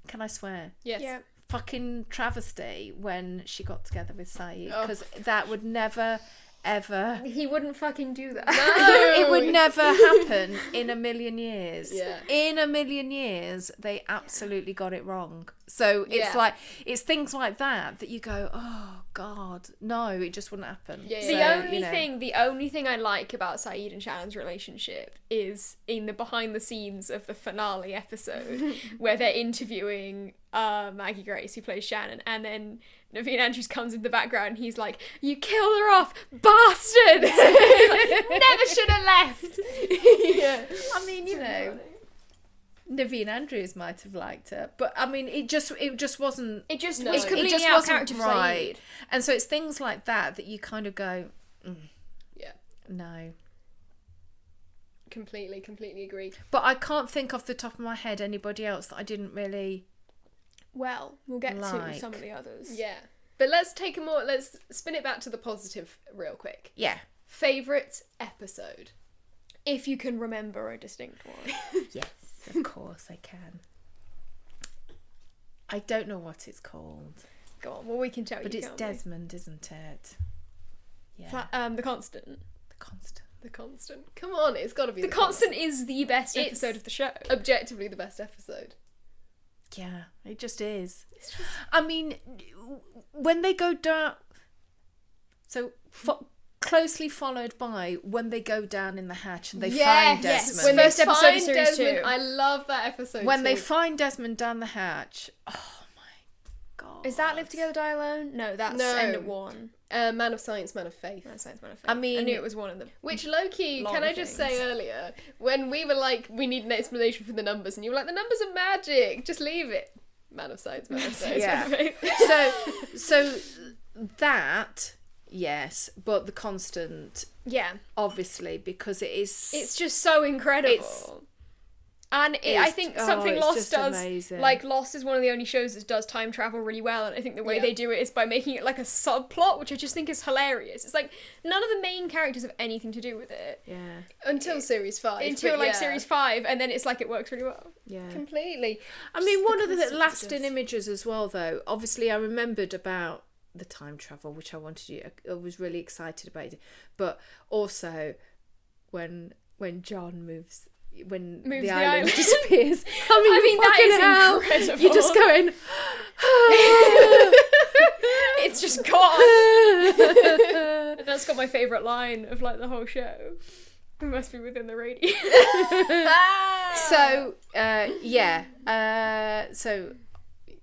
can I swear? Yes. Yeah. Fucking travesty when she got together with Saeed Oh. because that would never ever He wouldn't fucking do that. it would never happen in a million years. Yeah. In a million years, they absolutely got it wrong. So it's Yeah. like, it's things like that you go, oh God, no, it just wouldn't happen. Yeah, So, The only thing I like about Saeed and Shannon's relationship is in the behind the scenes of the finale episode where they're interviewing Maggie Grace, who plays Shannon, and then Naveen Andrews comes in the background and he's like, "You killed her off, bastard! Never should have left." Yeah. I mean, you know, Naveen Andrews might have liked her, but I mean, it just wasn't. It just No. was It completely just out of wasn't character for right. Saeed. And so it's things like that you kind of go, Yeah. no. Completely agree. But I can't think off the top of my head anybody else that I didn't really. Well, we'll get to Like. some of the others. Yeah. But let's spin it back to the positive real quick. Yeah. Favourite episode? If you can remember a distinct one. Yes, of course I can. I don't know what it's called, Go on, well, we can tell you. but it's can't we? Desmond, isn't it? Yeah. The Constant. The Constant. The Constant. Come on, it's got to be The Constant is the best It's- episode of the show. Objectively the best episode. Yeah, it just is. I mean, when they go down, so closely followed by when they go down in the hatch and they find Desmond. When First they episode find of series Desmond, 2. I love that episode. When they too. find Desmond down the hatch, oh my God. Is that Live Together, Die Alone? No, that's No. End at One. Man of Science, Man of Faith. That's Science Man of Faith. I mean- I knew it was one of them. Which low-key, Long can I just say things. earlier, when we were like, we need an explanation for the numbers, and you were like, the numbers are magic, just leave it. Man of Science, Man of Faith. Yeah. So that, yes, but the Constant, Yeah, obviously, because it's just so incredible. And I think something it's Lost just does, amazing. like Lost is one of the only shows that does time travel really well, and I think the way they do it is by making it like a subplot, which I just think is hilarious. It's like none of the main characters have anything to do with it. Yeah. Until series 5. Until but like yeah. series 5, and then it's like it works really well. Yeah. Completely. I mean, one of the Constant lasting does. images as well, though, obviously I remembered about the time travel, which I was really excited about it, but also when John moves when Moves the the island island. disappears. I mean that is fucking hell, incredible. you're just going It's just gone. And that's got my favourite line of like the whole show. We must be within the radius. so so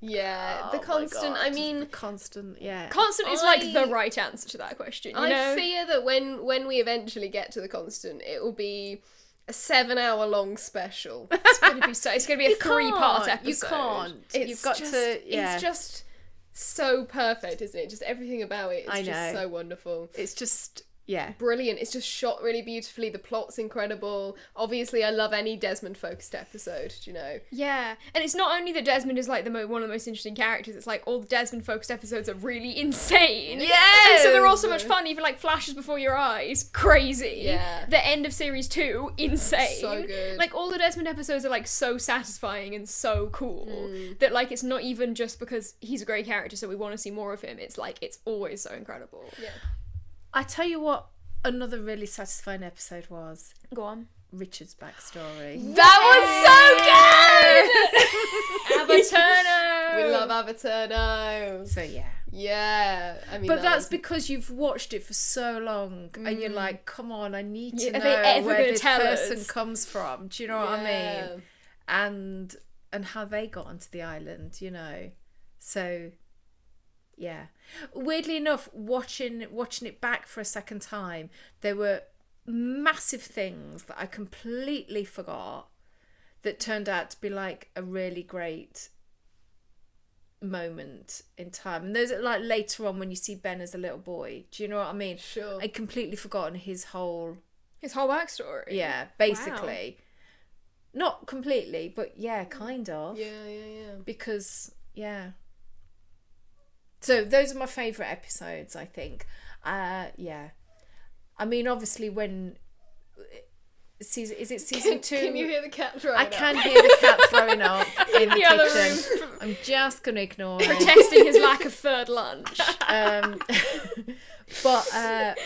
Yeah, oh the my Constant, God, I mean... the Constant, yeah. Constant is like the right answer to that question, you know? I fear that when we eventually get to the Constant, it will be a 7-hour-long special. It's gonna be a 3-part episode. You can't. You've got just, to. Yeah. It's just so perfect, isn't it? Just everything about it is just so wonderful. It's just. Yeah. Brilliant. It's just shot really beautifully. The plot's incredible. Obviously, I love any Desmond-focused episode, do you know? Yeah, and it's not only that Desmond is like one of the most interesting characters, it's like all the Desmond-focused episodes are really insane. Yes! And so they're all so much fun, even like Flashes Before Your Eyes, crazy. Yeah. The end of series 2, insane. So good. Like all the Desmond episodes are like so satisfying and so cool that like it's not even just because he's a great character so we want to see more of him, it's like it's always so incredible. Yeah. I tell you what, another really satisfying episode was Go on. Richard's backstory. That was so good! Abaturno! We love Abaturno. So yeah. Yeah. I mean, But that's was- because you've watched it for so long and you're like, come on, I need to Yeah, are know they ever where gonna this tell person us? comes from. Do you know what I Yeah. mean? And how they got onto the island, you know. So yeah. Weirdly enough, watching it back for a second time, there were massive things that I completely forgot that turned out to be like a really great moment in time. And those are like later on when you see Ben as a little boy. Do you know what I mean? Sure. I'd completely forgotten his whole backstory. yeah, basically. Not completely, but yeah, kind of. Yeah. Because yeah. So those are my favourite episodes, I think. Yeah. I mean, obviously when is it season 2? Can you hear the cat throwing I up? can hear the cat throwing up in the other kitchen. I'm just gonna ignore it. Protesting his lack of third lunch. But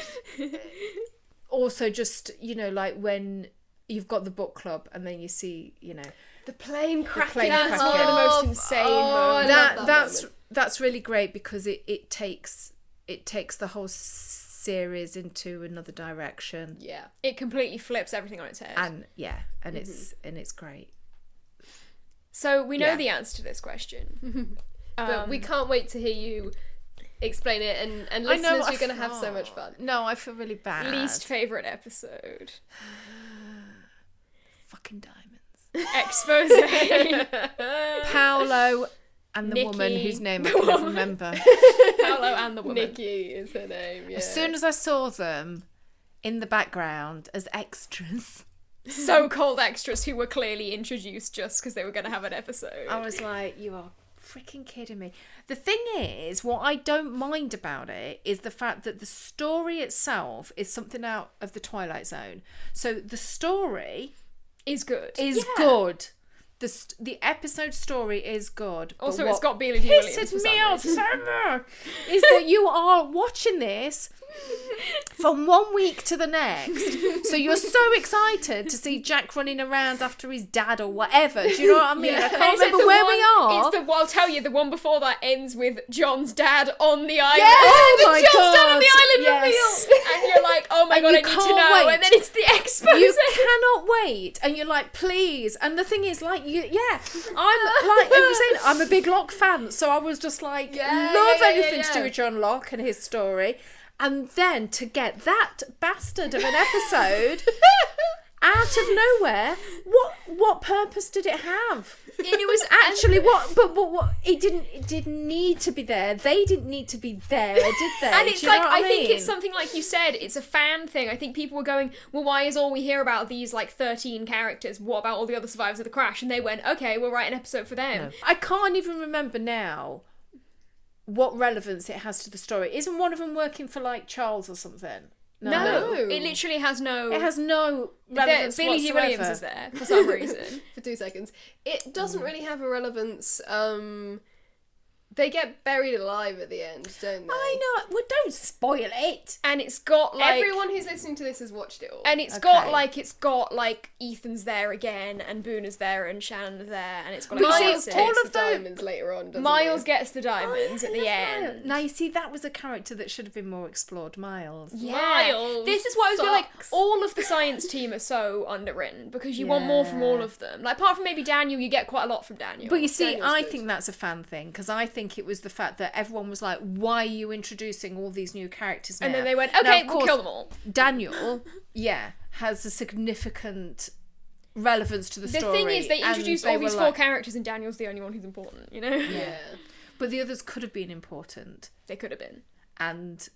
also just, you know, like when you've got the book club and then you see, you know, The plane cracking. plane That's cracking. one of the most insane moments. That's really great because it takes the whole series into another direction. Yeah. It completely flips everything on its head. And it's great. So we know Yeah. the answer to this question. But we can't wait to hear you explain it, and listeners, you're going to have so much fun. No, I feel really bad. Least favourite episode. Fucking diamonds. Expose. Paolo and the Nikki. woman whose name I can't remember. Paolo and the woman. Nikki is her name, yeah. As soon as I saw them in the background as extras, So-called extras who were clearly introduced just because they were going to have an episode. I was like, you are freaking kidding me. The thing is, what I don't mind about it is the fact that the story itself is something out of the Twilight Zone. So the story is good. is good. The episode story is good. But Also, what it's got Billy D. Williams. pisses for me some off reason. so much is that you are watching this from 1 week to the next. So you're so excited to see Jack running around after his dad or whatever. Do you know what I mean? I And can't it's like remember the where one- we are. It's I'll tell you, the one before that ends with John's dad on the island. Yeah, oh the my John's dad on the God, island yes. reveal. And you're like, oh my And god, you I need to can't know. wait. And then it's the expose. You cannot wait, and you're like, please. And the thing is, like, I'm like you saying, I'm a big Locke fan, so I was just like, love anything to do with John Locke and his story, and then to get that bastard of an episode out of nowhere, what purpose did it have? And it was Actually, what? But what? It didn't need to be there. They didn't need to be there, did they? And it's Do you know like, what I think mean? it's something like you said, it's a fan thing. I think people were going, well, why is all we hear about these, like, 13 characters? What about all the other survivors of the crash? And they went, okay, we'll write an episode for them. No. I can't even remember now what relevance it has to the story. Isn't one of them working for, like, Charles or something? No. It literally has no... It has no relevance Billy D. whatsoever. Williams is there for some reason. For 2 seconds. It doesn't really have a relevance. They get buried alive at the end, don't they? I know. Well, don't spoil it. And it's got, like... Everyone who's listening to this has watched it all. And it's Okay. got Ethan's there again, and Boona's there, and Shannon's there, and it's got But like you see, Miles Miles all takes of the the- diamonds later on, doesn't Miles he? gets the diamonds at the end. Now, you see, that was a character that should have been more explored, Miles. Yeah. Miles This is what I was going like. sucks. All of the science team are so underwritten because you want more from all of them. Like, apart from maybe Daniel, you get quite a lot from Daniel. But you see, Daniel's I good. think that's a fan thing, because I think it was the fact that everyone was like, why are you introducing all these new characters now? and then they went, Now, okay, of we'll course, kill them all. Daniel, has a significant relevance to the The story. thing is, they and introduced they all these were four like- characters, and Daniel's the only one who's important. You know, Yeah. But the others could have been important. they could have been. And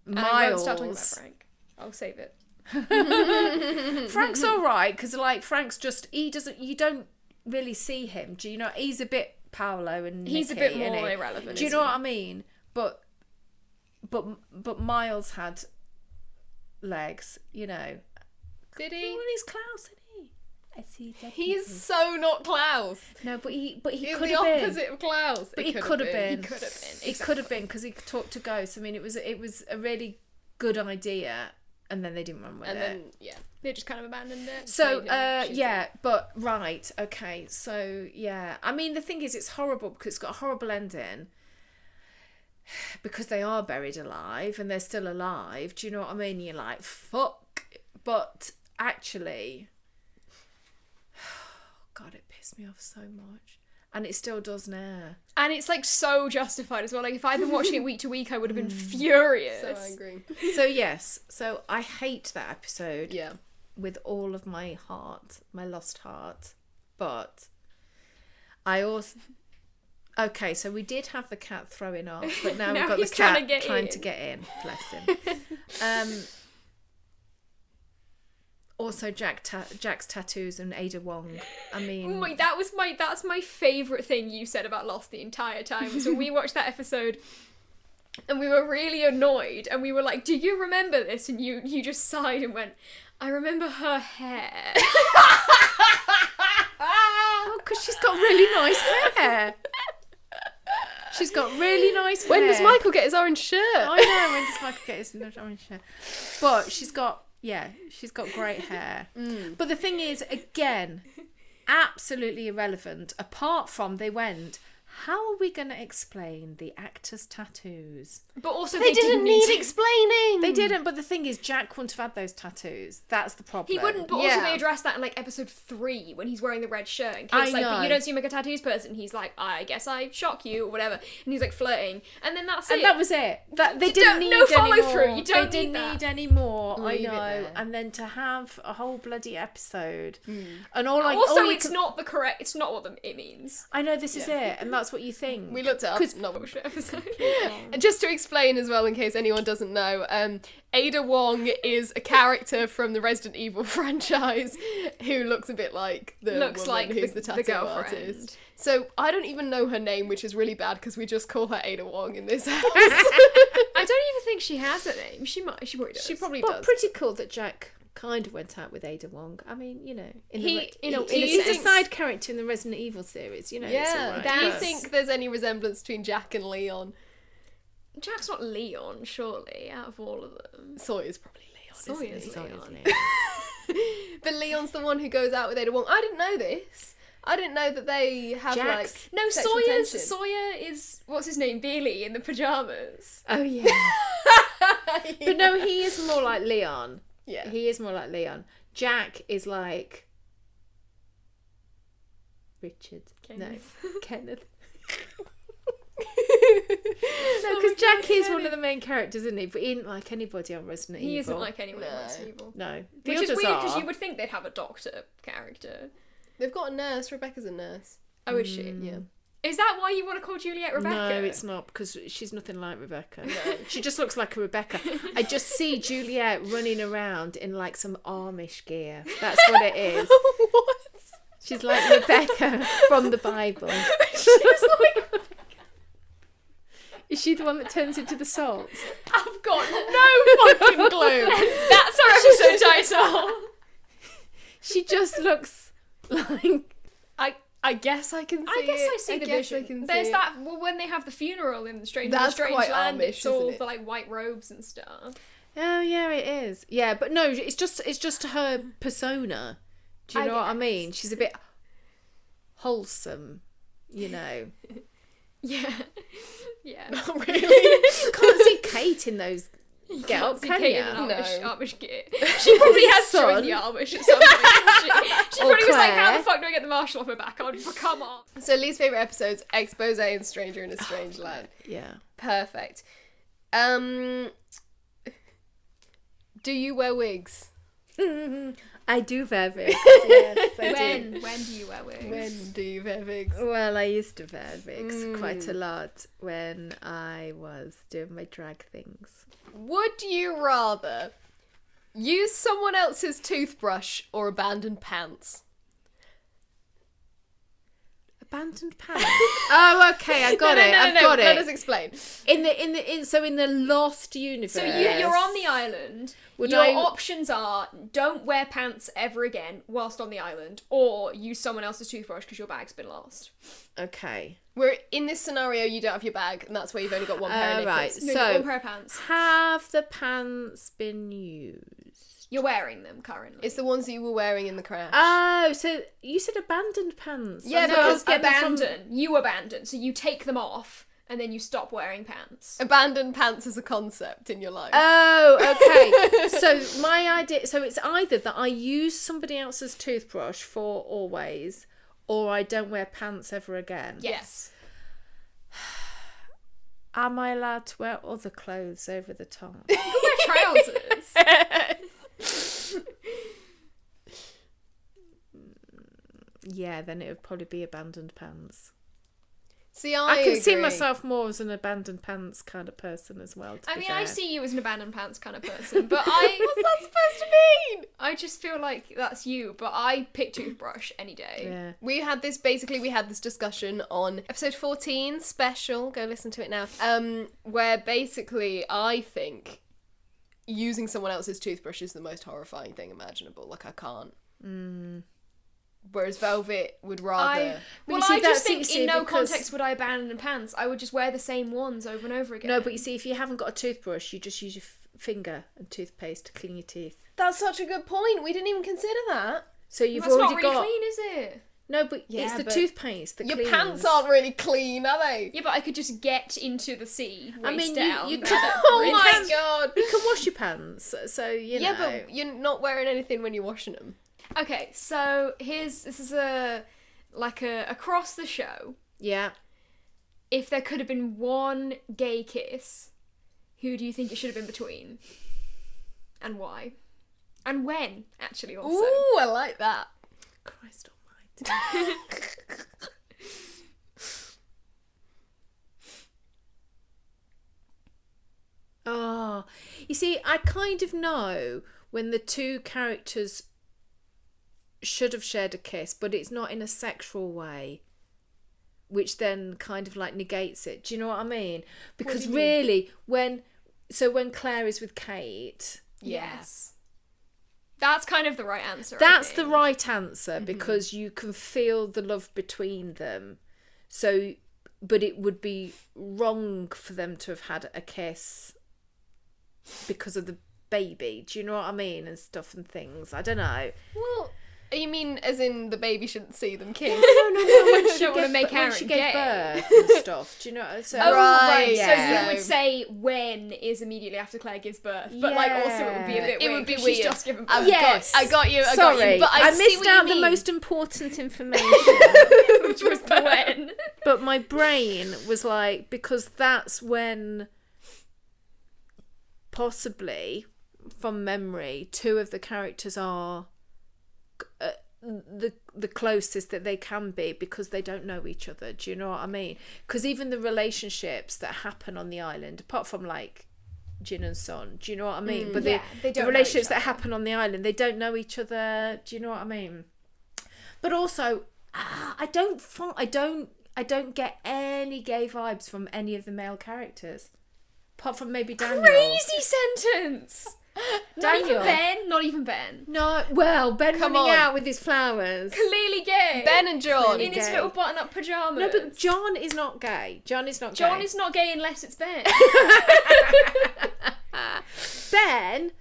And I won't Miles... start talking about Frank. I'll save it. Frank's alright, because, like, Frank's just... you don't really see him. Do you know? He's a bit Paolo and He's a Nikki, bit more isn't he? irrelevant. Do you know what I mean? But Miles had legs, you know. Did Well, he? he's Klaus, isn't he? I see. He's so not Klaus. No, but he He's could the have been. opposite of Klaus. But he could have been. He could have been. It could have been, because he talked to ghosts. I mean, it was a really good idea, and then they didn't run with And it. then, yeah. They just kind of abandoned it. So, Made him shitty. yeah, but right, okay, so yeah. I mean, the thing is, it's horrible because it's got a horrible ending. Because they are buried alive and they're still alive. Do you know what I mean? You're like, fuck. But actually, God, it pissed me off so much. And it still does now. And it's like so justified as well. Like if I'd been watching it week to week, I would have been furious. So angry. So yes, so I hate that episode Yeah. with all of my heart, my lost heart. But I also... Okay, so we did have the cat throwing off, but now, Now we've got the he's trying cat to trying get to in. get in. Bless him. Also, Jack's tattoos and Ada Wong. I mean... Oh my, that's my favourite thing you said about Lost the entire time. So we watched that episode and we were really annoyed and we were like, do you remember this? And you just sighed and went, I remember her hair. Oh, because she's got really nice hair. She's got really nice hair. When does Michael get his orange shirt? I know, when does Michael get his orange hair? But she's got great hair. But the thing is, again, absolutely irrelevant, apart from they went, how are we going to explain the actors' tattoos? But also They didn't need to... explaining. They didn't, but the thing is, Jack wouldn't have had those tattoos. That's the problem. He wouldn't, but also they addressed that in like episode 3 when he's wearing the red shirt. And Kate's like, but you don't seem like a tattoos person. He's like, I guess I shock you or whatever. And he's like flirting. And then that's it. And that was it. They You didn't don't- need no follow any more. through. You don't They didn't need that. need any more. Leave it I know. there. And then to have a whole bloody episode. Mm. And also, all you it's not the correct. It's not what it means. I know this is it, and that's what you think. We looked it up. No, Episode. just to explain as well, in case anyone doesn't know, Ada Wong is a character from the Resident Evil franchise who looks a bit like the Looks woman like who's the tattoo girlfriend. artist. So I don't even know her name, which is really bad because we just call her Ada Wong in this house. I don't even think she has a name. She might. She probably does. She probably But does. pretty cool that Jack kind of went out with Ada Wong. I mean, you know, He- he's a side character in the Resident Evil series. You know, it's Yeah. all right. Do you That's- think there's any resemblance between Jack and Leon? Jack's not Leon, surely, out of all of them. Sawyer's probably Leon. Sawyer's isn't he? Leon. But Leon's the one who goes out with Ada Wong. I didn't know this. I didn't know that they have Jax. No, sexual tension. Sawyer is, what's his name, Billy in the pyjamas. Oh yeah. But no, he is more like Leon. Yeah. He is more like Leon. Jack is like Richard. Kenneth. No, Kenneth. No, because Jack is one of the main characters, isn't he? But he isn't like anybody on Resident Evil. He isn't like anyone No. in Resident Evil. No. The Which is others weird because are. you would think they'd have a doctor character. They've got a nurse. Rebecca's a nurse. Oh, is she? Yeah. Is that why you want to call Juliet Rebecca? No, it's not, because she's nothing like Rebecca. She just looks like a Rebecca. I just see Juliet running around in like some Amish gear. That's what it is. What? She's like Rebecca from the Bible. She's like, Is she the one that turns into the salt? I've got no fucking clue. That's our episode title. She just looks like... I guess I can see I guess it. I see the guess vision. I can There's see that when they have the funeral in Strange That's Strange quite Land. Amish, It's all isn't it? the like white robes and stuff. Oh, yeah, it is. Yeah, but no, it's just her persona. Do you know what I mean? She's a bit wholesome, you know. Yeah, yeah. Not really. You can't see Kate in those get up, See can Kate you? in an Amish, No. Amish gear. She probably has Son. joined the Amish at some point. She Or probably was like, "How Claire. the fuck do I get the marshal off my back? Come on." So least favourite episodes, Expose and Stranger in a Strange Land. Yeah. Perfect. Do you wear wigs? I do wear wigs. Yes, I do. When do you wear wigs? When do you wear wigs? Well, I used to wear wigs quite a lot when I was doing my drag things. Would you rather use someone else's toothbrush or abandon pants? Abandoned pants. Oh, okay, I got it. I've got Let it. us explain. In the Lost universe. So you're on the island. Would Your I- options are don't wear pants ever again whilst on the island, or use someone else's toothbrush because your bag's been lost. Okay. We're in this scenario, you don't have your bag, and that's where you've only got one pair of Right. knickers. No, So- one pair of pants. Have the pants been used? You're wearing them currently. It's the ones that you were wearing in the crash. Oh, so you said abandoned pants. Yeah, I thought I was because getting them from- abandon. You abandon. So you take them off and then you stop wearing pants. Abandon pants as a concept in your life. Oh, okay. So my idea, so it's either that I use somebody else's toothbrush for always, or I don't wear pants ever again. Yes. Am I allowed to wear other clothes over the top? You can wear trousers. Yeah, then it would probably be abandoned pants. See, I can see agree. myself more as an abandoned pants kind of person as well. I mean, I see you as an abandoned pants kind of person, but What's that supposed to mean? I just feel like that's you, but I pick toothbrush any day. Yeah. We had this discussion on episode 14 special, go listen to it now, where basically I think using someone else's toothbrush is the most horrifying thing imaginable. Like, I can't. Whereas Velvet would rather... But Well, you see, I just that's think easy in no because- context would I abandon pants. I would just wear the same ones over and over again. No, but you see, if you haven't got a toothbrush, you just use your finger and toothpaste to clean your teeth. That's such a good point. We didn't even consider that. So you've That's already not really got... clean, is it? No, but it's the toothpaste that your cleans. pants aren't really clean, are they? Yeah, but I could just get into the sea, waist down. You and can, Oh my god! you can wash your pants, so you know. Yeah, but you're not wearing anything when you're washing them. Okay, so this is across the show. Yeah. If there could have been one gay kiss, who do you think it should have been between? And why? And when, actually, also. Ooh, I like that. Christ almighty. Oh, you see, I kind of know when the two characters should have shared a kiss, but it's not in a sexual way, which then kind of like negates it. Do you know what I mean? Because really, when Claire is with Kate, Yes. That's kind of the right answer. that's the right answer, because you can feel the love between them. So, but it would be wrong for them to have had a kiss because of the baby. Do you know what I mean? And stuff and things. I don't know. Well, you mean as in the baby shouldn't see them kiss? No. When she Don't wanna gave, make when Aaron she gave gay. birth and stuff. Do you know? So, Oh, right. Yeah. So you would say when is immediately after Claire gives birth, but like also it would be a bit It weird. would be 'cause weird. She's just given birth. I got you. Sorry, but I see missed what you out the mean. most important information. Which was the when. But my brain was like, because that's when, possibly from memory, two of the characters are the closest that they can be, because they don't know each other. Do you know what I mean? Because even the relationships that happen on the island, apart from like Jin and Son, do you know what I mean? But yeah, they the don't know relationships each that other. happen on the island, they don't know each other. Do you know what I mean? But also, I don't get any gay vibes from any of the male characters, apart from maybe Daniel. Crazy sentence. Daniel. Not even Ben. No, well, Ben Come running on. out with his flowers. Clearly gay. Ben and John. in his gay. little button-up pajamas. No, but John is not gay. John is not John gay. is not gay unless it's Ben. Ben,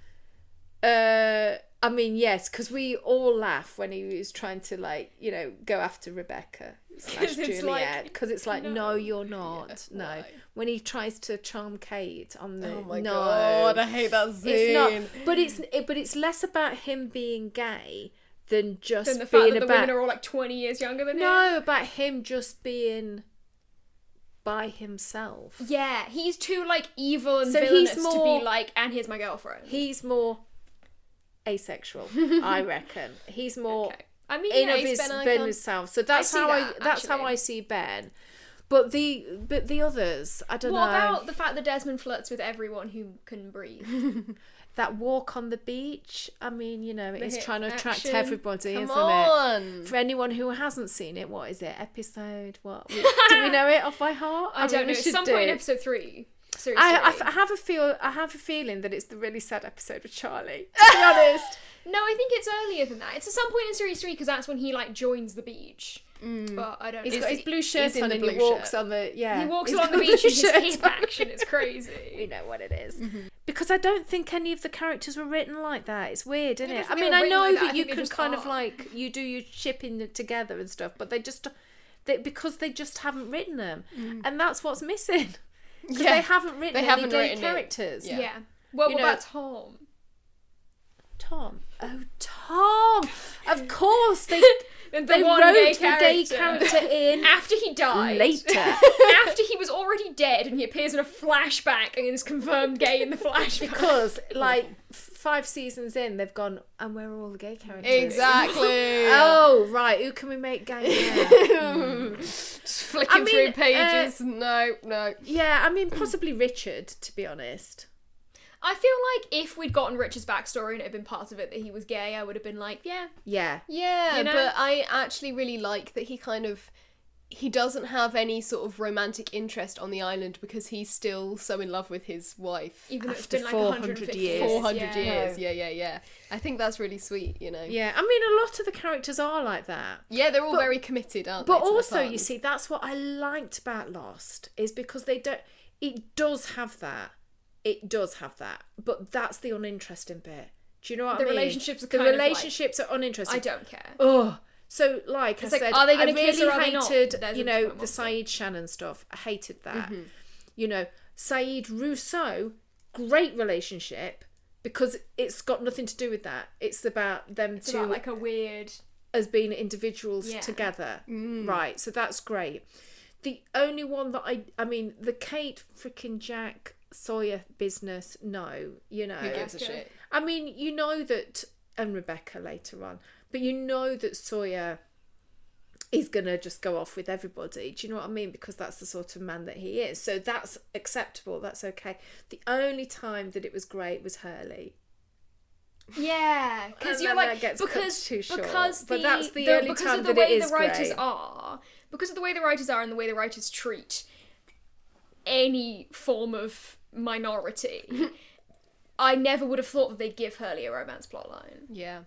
I mean, yes, because we all laugh when he was trying to, like, you know, go after Rebecca / it's Juliet, like, because it's like, no, no. you're not. Yeah, no. why? When he tries to charm Kate on the Oh my no. god, I hate that scene. It's not, but it's less about him being gay than just Than the fact being that the about women are all like 20 years younger than him. no, about him just being by himself. Yeah, he's too like evil and So villainous he's to more- be like, and here's my girlfriend. He's more asexual, I reckon. He's more Okay. I mean, in yeah, of he's his Ben Ben Icon. himself. So that's see how that, that's how actually. I see Ben. But the others, I don't What know. about the fact that Desmond flirts with everyone who can breathe? That walk on the beach? I mean, you know, it's hip trying to attract action. everybody, Come isn't on. it? For anyone who hasn't seen it, what is it? Episode what? Do we know it off by heart? I don't mean, know. we At should some do. point in episode 3. Series I 3. have a feeling that it's the really sad episode with Charlie. To be honest. No, I think it's earlier than that. It's at some point in series 3 because that's when he like joins the beach. But I don't know. He's got his blue shirt in on the and he blue walks shirt. on the He walks he's along got the beach in his shirt hip on. action. It's You crazy. know what it is. Because I don't think any of the characters were written like that. It's weird, isn't Even it? if I they mean, were I written know like that, I that you think they can just kind of are. like, you do your shipping it together and stuff, but because they just haven't written them. And that's what's missing. 'Cause Yeah. they haven't written They any haven't gay written it. characters. Yeah. Yeah. Well, You what know- about Tom? Tom. Oh, Tom! Of course, they The one wrote gay the gay character. character in After he died. later. After he was already dead and he appears in a flashback and is confirmed gay in the flashback. Because, like, 5 seasons in, they've gone, and where are all the gay characters? Exactly. Oh, right, who can we make gay now? Just flicking I through mean, pages. No. Yeah, I mean, possibly Richard, to be honest. I feel like if we'd gotten Richard's backstory and it had been part of it that he was gay, I would have been like, yeah. Yeah. Yeah, You know? but I actually really like that he doesn't have any sort of romantic interest on the island because he's still so in love with his wife. Even though it's After been like 400 150 years. 400 yeah. years. Yeah. I think that's really sweet, you know. Yeah, I mean, a lot of the characters are like that. Yeah, they're all But- very committed, aren't they? But to their also, you partners? see, that's what I liked about Lost, is because it does have that. It does have that. But that's the uninteresting bit. Do you know what I The mean? relationships are The kind of like- relationships are uninteresting. I don't care. Oh, So, like It's I like, said, are they I gonna kiss really or are they not? hated, There's you a know, point the monster. Saeed Shannon stuff. I hated that. You know, Saeed Rousseau, great relationship, because it's got nothing to do with that. It's about them It's about, like, a weird... as being individuals Yeah. together. Right, so that's great. The only one that I mean, the Kate freaking Jack Sawyer business, no, you know. Who gives a shit? I mean, you know that, and Rebecca later on, but you know that Sawyer is going to just go off with everybody. Do you know what I mean? Because that's the sort of man that he is. So that's acceptable. That's okay. The only time that it was great was Hurley. Yeah, because And you're then like, that gets because cut too short. because But that's the only because time of the that it way is the writers great. are, because of the way the writers are and the way the writers treat any form of minority, I never would have thought that they'd give Hurley a romance plotline, Yeah.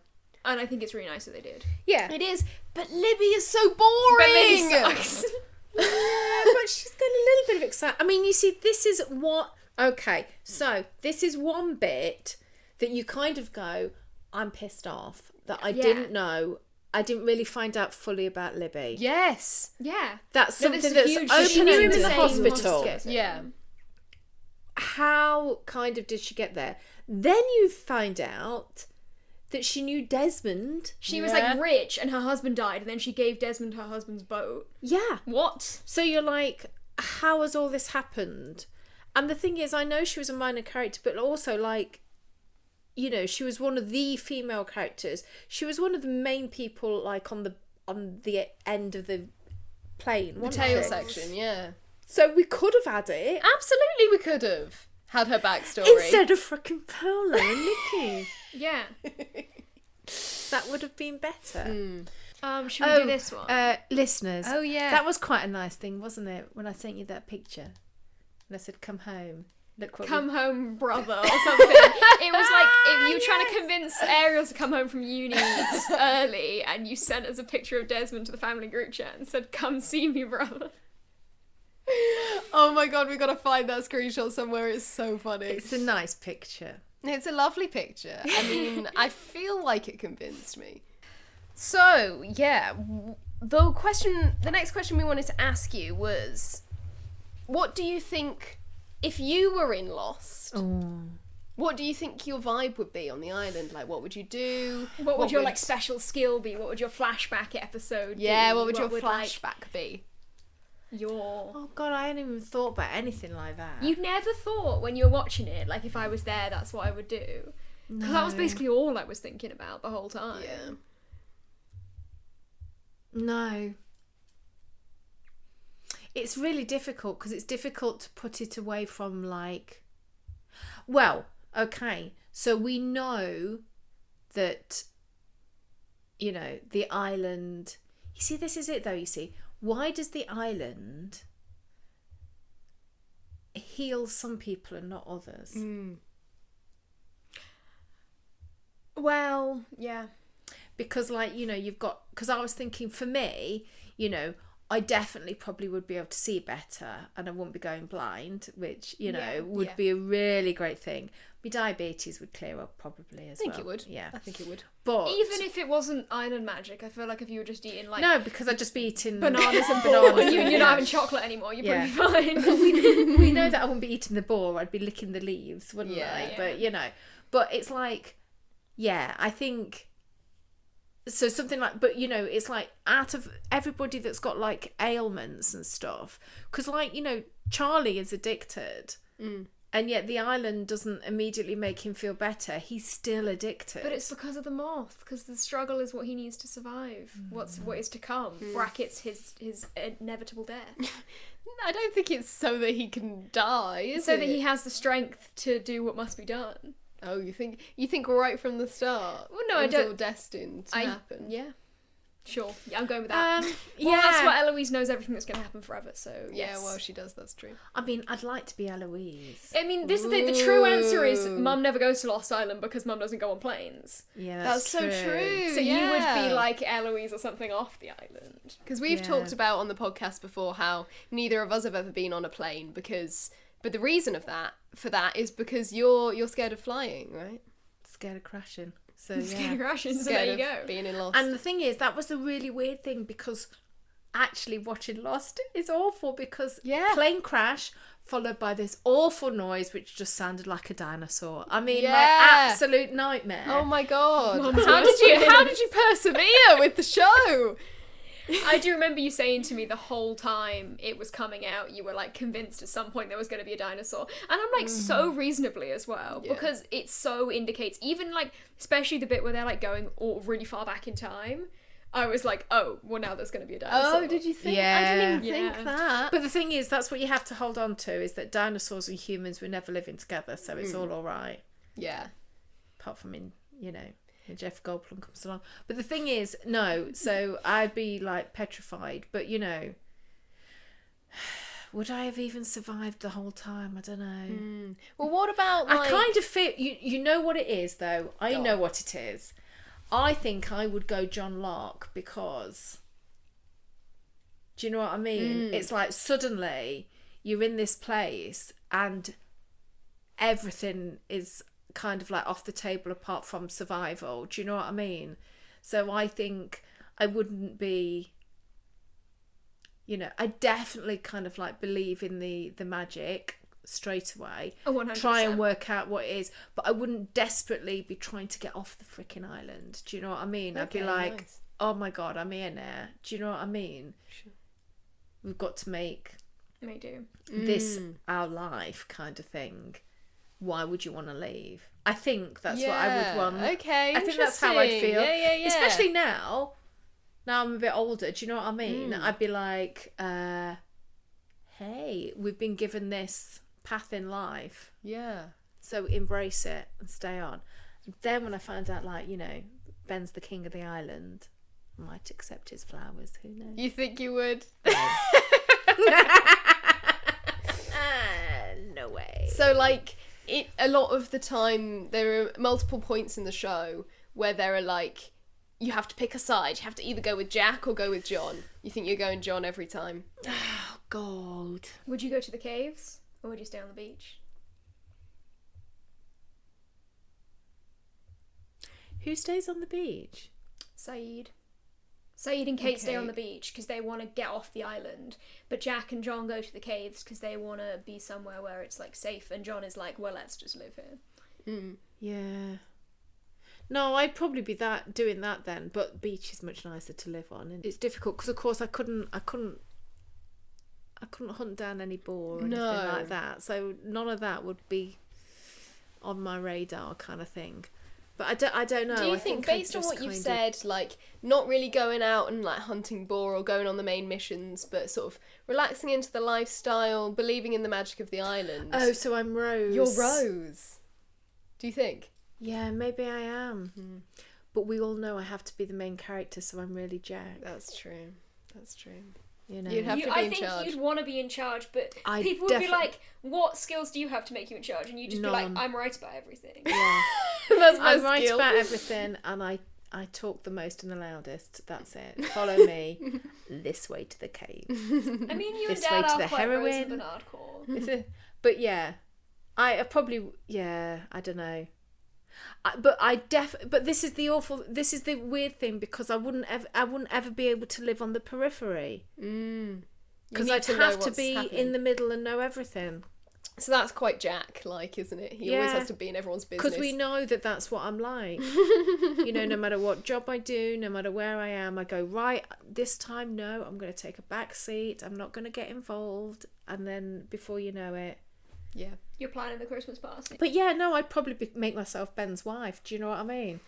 and I think it's really nice that they did. Yeah. It is, but Libby is so boring. But Libby sucks. But she's got a little bit of excitement. I mean, you see, this is what... Okay, so this is one bit that you kind of go, I'm pissed off that I didn't know. I didn't really find out fully about Libby. Yes. Yeah, That's No, something this is that's huge. open She in knew the the hospital. same Yeah. How kind of did she get there? Then you find out that she knew Desmond. She was Yeah. like rich, and her husband died, and then she gave Desmond her husband's boat. Yeah. What? So you're like, how has all this happened? And the thing is, I know she was a minor character, but also, like, you know, she was one of the female characters. She was one of the main people, like, on the end of the plane. The wasn't tail she? section, yeah. So we could have had it Absolutely, we could have had her backstory. instead of frickin' Paolo and Nikki. Yeah. That would have been better. Should we do this one? Listeners. Oh, yeah. That was quite a nice thing, wasn't it? When I sent you that picture. And I said, come home. Look what Come home, brother, or something. It was like if you were trying to convince Ariel to come home from uni early, and you sent us a picture of Desmond to the family group chat and said, "Come see me, brother." Oh my god, we gotta find that screenshot somewhere. It's so funny. It's a nice picture. It's a lovely picture. I mean, I feel like it convinced me. So, yeah, the next question we wanted to ask you was, what do you think, if you were in Lost, what do you think your vibe would be on the island? Like, what would you do? What would your like special skill be? What would your flashback episode be? Yeah, what would your like, flashback be? your... Oh God, I hadn't even thought about anything like that. You never thought when you were watching it, like, if I was there, that's what I would do. Because that was basically all I was thinking about the whole time. Yeah. No. It's really difficult because it's difficult to put it away from, like... Well, okay, so we know that, you know, the island... You see, this is it though, you see. Why does the island heal some people and not others? Well, yeah. Because, like, you know, you've got... Because I was thinking, for me, you know, I definitely probably would be able to see better and I wouldn't be going blind, which, you know, would be a really great thing. My diabetes would clear up probably as well. I think it would. Yeah. I think it would. But... Even if it wasn't island magic, I feel like if you were just eating, like... No, because I'd just be eating... bananas and bananas boar, and you're yeah. not having chocolate anymore, you're Yeah. probably fine. We know that I wouldn't be eating the boar, I'd be licking the leaves, wouldn't Yeah. I? Yeah. But, you know, but it's like, yeah, I think... So something like, but, you know, it's like out of everybody that's got, like, ailments and stuff, because, like, you know, Charlie is addicted, and yet the island doesn't immediately make him feel better. He's still addicted. But it's because of the moth, because the struggle is what he needs to survive. What is to come, brackets his inevitable death. I don't think it's so that he can die, is So it? that he has the strength to do what must be done. Oh, you think right from the start? Well, no, I it was don't- all destined to happen. Yeah. Sure. Yeah, I'm going with that. yeah. Well, that's what Eloise knows everything that's going to happen forever, so Yeah, yes. well, she does. That's true. I mean, I'd like to be Eloise. I mean, this the true answer is Mum never goes to Lost Island because Mum doesn't go on planes. Yeah, That's so true. So you would be like Eloise or something off the island. Because we've Yeah. talked about on the podcast before how neither of us have ever been on a plane but the reason for that is because you're scared of flying, right? Scared of crashing. So Scared of crashing, so Scared there you of go. being in Lost. And the thing is, that was a really weird thing, because actually watching Lost is awful, because plane crash followed by this awful noise which just sounded like a dinosaur. I mean, like, absolute nightmare. Oh my god. Mum's How did you persevere with the show? I do remember you saying to me the whole time it was coming out, you were like convinced at some point there was going to be a dinosaur. And I'm like, so reasonably as well, because it so indicates, even like, especially the bit where they're like going all really far back in time, I was like, oh, well now there's going to be a dinosaur. Oh, did you think? Yeah. I didn't even think that. But the thing is, that's what you have to hold on to, is that dinosaurs and humans were never living together, so it's all right. Yeah. Apart from when Jeff Goldblum comes along. But the thing is, no, so I'd be like petrified, but would I have even survived the whole time? I don't know. Well, what about like... I kind of feel, you know what it is though? I know what it is. I think I would go John Locke, because, do you know what I mean? It's like suddenly you're in this place and everything is kind of like off the table apart from survival. Do you know what I mean? So I think I wouldn't be, I definitely kind of like believe in the magic straight away. 100%. Try and work out what it is, but I wouldn't desperately be trying to get off the freaking island. Do you know what I mean? I'd be like, nice. Oh my god, I'm here now. Do you know what I mean? Sure. We've got to make this our life, kind of thing. Why would you want to leave? I think that's what I would want. Okay, I think that's how I'd feel. Yeah. Especially now. Now I'm a bit older, do you know what I mean? I'd be like, hey, we've been given this path in life. Yeah. So embrace it and stay on. And then when I find out, like, Ben's the king of the island, I might accept his flowers, who knows? You think you would? No way. So, like, a lot of the time, there are multiple points in the show where there are, like, you have to pick a side. You have to either go with Jack or go with John. You think you're going John every time? Oh, God. Would you go to the caves, or would you stay on the beach? Who stays on the beach? Saeed and Kate stay on the beach because they want to get off the island, but Jack and John go to the caves because they want to be somewhere where it's like safe, and John is like, well, let's just live here. Yeah. No, I'd probably be doing that then, but beach is much nicer to live on, and it's difficult because of course I couldn't hunt down any boar or anything like that, so none of that would be on my radar, kind of thing. But I don't know. Do you think based on what you've said, like, not really going out and, like, hunting boar or going on the main missions, but sort of relaxing into the lifestyle, believing in the magic of the island? Oh, so I'm Rose. You're Rose. Do you think? Yeah, maybe I am. But we all know I have to be the main character, so I'm really Jack. That's true. You'd have to be I in think charge. you'd want to be in charge, but people would be like, what skills do you have to make you in charge? And you'd just be like, I'm right about everything. Yeah. That's my I'm right skill. about everything, and I talk the most and the loudest. That's it. Follow me this way to the cave. I mean, you and This way Dad to are the quite heroine. Rose and Bernard core. But yeah, I probably, I don't know. But this is the weird thing, because I wouldn't ever be able to live on the periphery. Because I'd have to be in the middle and know everything. So that's quite Jack-like, isn't it? He always has to be in everyone's business. Because we know that's what I'm like. No matter what job I do, no matter where I am, I go, right, this time, no, I'm going to take a back seat. I'm not going to get involved. And then before you know it. Yeah. You're planning the Christmas party. But yeah, no, I'd probably make myself Ben's wife. Do you know what I mean?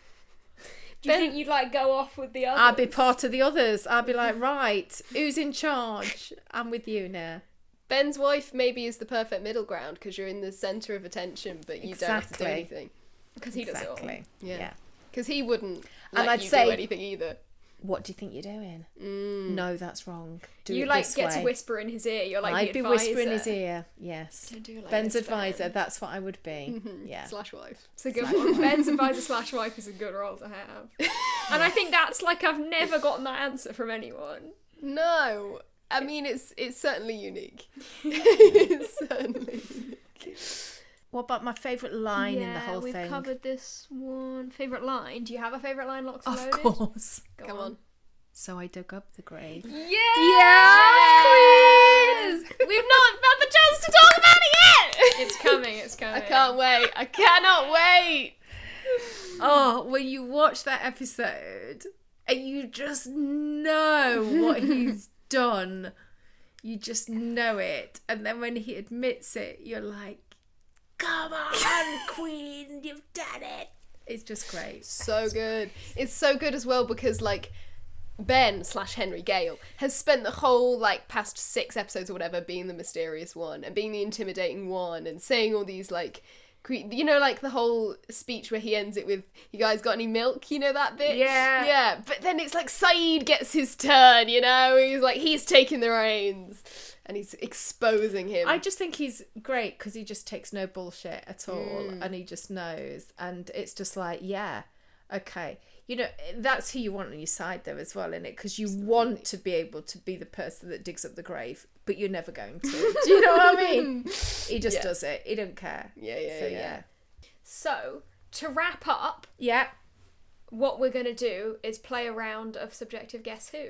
Do you think you'd like go off with the others? I'd be part of the others. I'd be like, right, who's in charge? I'm with you now. Ben's wife maybe is the perfect middle ground, because you're in the centre of attention, but you don't have to do anything. Because he does it all. Yeah. Because he wouldn't and I'd do say, anything either. What do you think you're doing? No, that's wrong. Do you it like this get way. to whisper in his ear. You're like I'd the be advisor. whispering in his ear. Yes. Don't do it like Ben's this, advisor. Ben. That's what I would be. Yeah. / wife. It's a good one. Ben's advisor / wife is a good role to have. And I think that's like, I've never gotten that answer from anyone. No. I mean, it's certainly unique. It's certainly unique. What about my favourite line in the whole we've thing? covered this one. Favourite line? Do you have a favourite line, Locked and Of Loaded? course. Come on. So I dug up the grave. Yes, queens! We've not had the chance to talk about it yet! It's coming. I can't wait. I cannot wait. Oh, when you watch that episode and you just know what he's done, you just know it. And then when he admits it, you're like, come on, Queen, you've done it. It's just great. So good. It's so good as well because, like, Ben/Henry Gale has spent the whole, like, past 6 episodes or whatever being the mysterious one and being the intimidating one and saying all these, like, you know, like the whole speech where he ends it with, you guys got any milk? You know that bit? Yeah. But then it's like Saeed gets his turn, you know? He's taking the reins and he's exposing him. I just think he's great because he just takes no bullshit at all and he just knows. And it's just like, yeah, okay. You know, that's who you want on your side though as well, innit? Because you want to be able to be the person that digs up the grave, but you're never going to. Do you know what I mean? He just does it. He don't care. Yeah. So, to wrap up, what we're going to do is play a round of subjective Guess Who,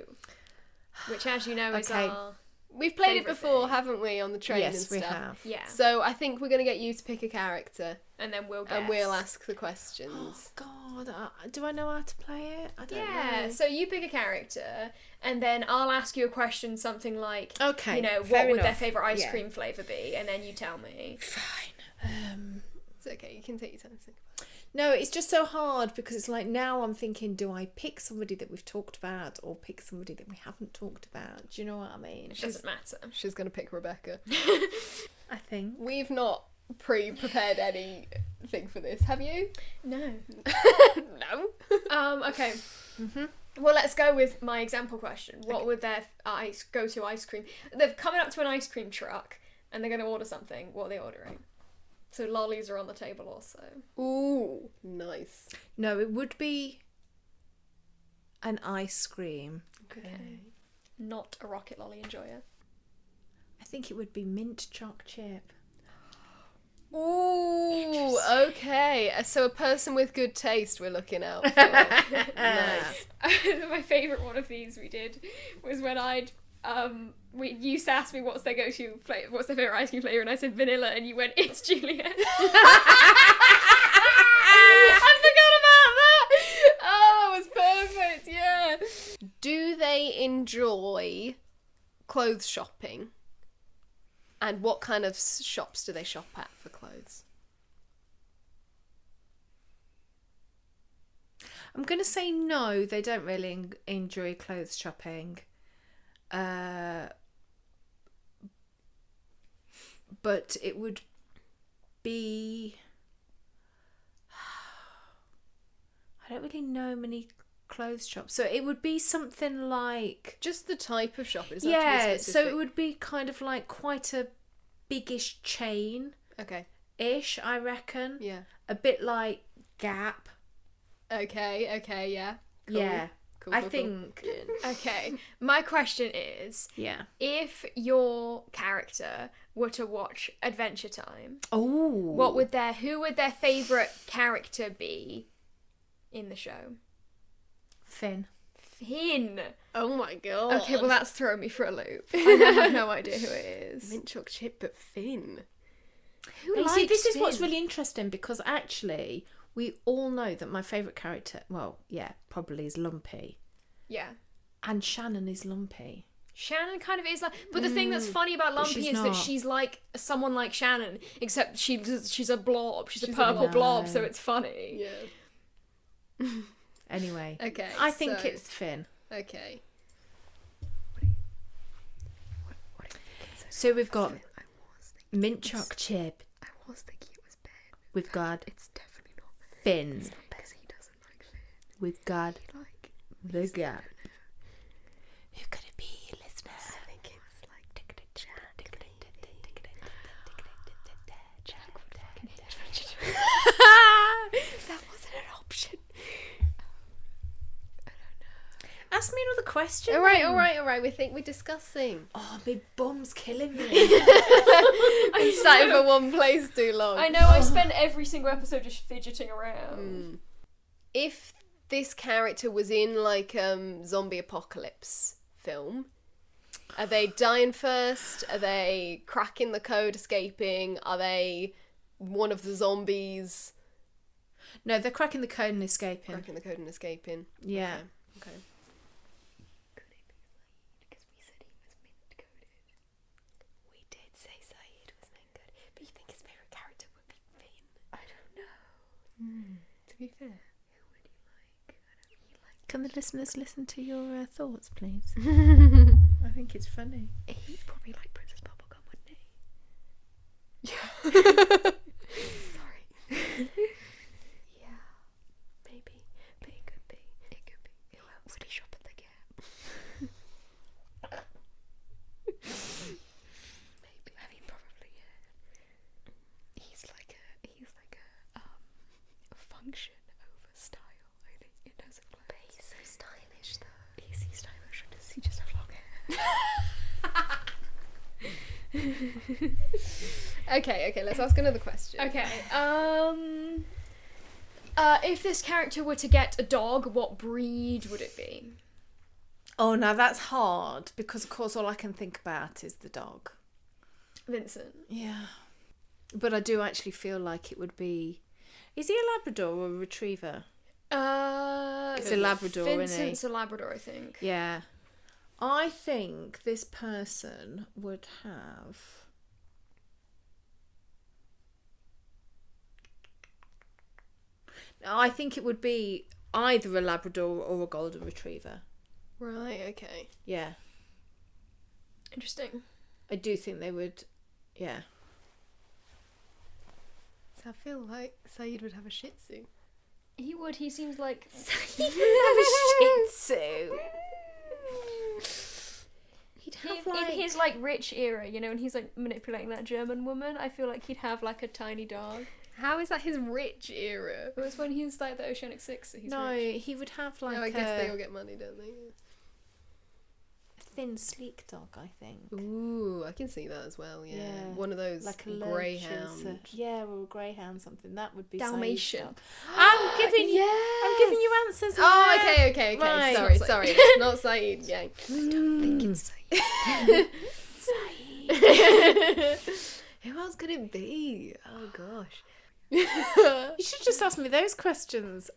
which, as you know, is our... We've played it favourite before, thing. haven't we, on the train and stuff? Yes, we have. Yeah. So I think we're going to get you to pick a character. And then we'll guess. And we'll ask the questions. Oh, God. Do I know how to play it? I don't know. Yeah, so you pick a character, and then I'll ask you a question, something like, Okay, you know, fair what would their enough. favourite ice cream flavour be? And then you tell me. Fine. It's okay, you can take your time to think about it. No, it's just so hard because it's like now I'm thinking, do I pick somebody that we've talked about or pick somebody that we haven't talked about? Do you know what I mean? It doesn't matter. She's going to pick Rebecca. I think. We've not pre-prepared anything for this, have you? No. No. Okay. Well, let's go with my example question. What would their go-to ice cream... They're coming up to an ice cream truck, and they're going to order something. What are they ordering? So lollies are on the table also. Ooh, nice. No, it would be an ice cream. Okay. Not a rocket lolly enjoyer. I think it would be mint choc chip. Ooh, okay. So a person with good taste we're looking out for. Nice. My favourite one of these we did was when I'd you used to ask me what's their go-to flavor, what's their favourite ice cream flavour, and I said vanilla, and you went, it's Juliet. I forgot about that. Oh, that was perfect. Yeah. Do they enjoy clothes shopping? And what kind of shops do they shop at for clothes? I'm going to say no, they don't really enjoy clothes shopping. But it would be... I don't really know many clothes shops. So it would be something like... Just the type of shop. It doesn't have to be Yeah, specific. so it would be kind of like quite a biggish chain. Okay. Ish, I reckon. Yeah. A bit like Gap. Okay, yeah. Cool. Yeah. Cool, I cool. think... Okay, my question is, Yeah. if your character were to watch Adventure Time, Oh. who would their favourite character be in the show? Finn. Finn. Oh my god. Okay, well that's throwing me for a loop. I have no idea who it is. Mint choc chip, but Finn. Who You likes see, this is what's Finn? really interesting because actually we all know that my favourite character, well, yeah, probably is Lumpy. Yeah. And Shannon is Lumpy. Shannon kind of is like, but the thing that's funny about Lumpy she's is that not. she's like someone like Shannon, except she's a blob. She's a She's a purple blob. blob, so it's funny. Yeah. Anyway. Okay. I think so- it's Finn. Okay. So we've got mint choc chip. I was thinking it was Ben. We've got It's definitely not Finn. because he doesn't like Finn. We've got Like, the Gap. Who could it be, listener? I think it's like That wasn't an option. Ask me another question. All right. We think we're discussing. Oh, my bum's killing me. I sat in one place too long. I know, I spend every single episode just fidgeting around. If this character was in like zombie apocalypse film, are they dying first? Are they cracking the code, escaping? Are they one of the zombies? No, they're cracking the code and escaping. Cracking the code and escaping. Yeah. Okay. Could it be Saeed? Because we said he was mint-coded. We did say Saeed was mint-coded, but you think his favourite character would be Finn? I don't know. To be fair. Who would he like? I don't think he liked. Can the listeners listen to your thoughts, please? I think it's funny. He'd probably like Princess Bubblegum, wouldn't he? Sorry. Yeah, maybe. But it could be. It could be. Who else would he shop at the Gap? Maybe. I mean, probably, yeah. He's like a function over style, I think, in terms of clothes. But he's so stylish, though. Is he stylish, or does he just have long hair? Okay, let's ask another question. Okay, if this character were to get a dog, what breed would it be? Oh, now that's hard because, of course, all I can think about is the dog. Vincent. Yeah. But I do actually feel like it would be... Is he a Labrador or a Retriever? It's a Labrador, isn't he? Vincent's a Labrador, I think. Yeah. I think this person would have... I think it would be either a Labrador or a Golden Retriever. Right, okay. Yeah. Interesting. I do think they would... Yeah. So I feel like Saeed would have a Shih Tzu. He would. He seems like... He would have a Shih Tzu. He'd have like... In his, like, rich era, you know, when he's, like, manipulating that German woman, I feel like he'd have, like, a tiny dog. How is that his rich era? It was when he was, like, the Oceanic Six that he's No, rich. he would have like I guess they all get money, don't they? a thin, sleek dog, I think. Ooh, I can see that as well, yeah. One of those like a greyhound. Yeah, or a greyhound, something. That would be Dalmatian. Saeed's dog. I'm giving you answers. Oh, here. okay. Right. Sorry. Not Saeed, yeah. I don't think it's Saeed. Saeed. Who else could it be? Oh, gosh. You should just ask me those questions.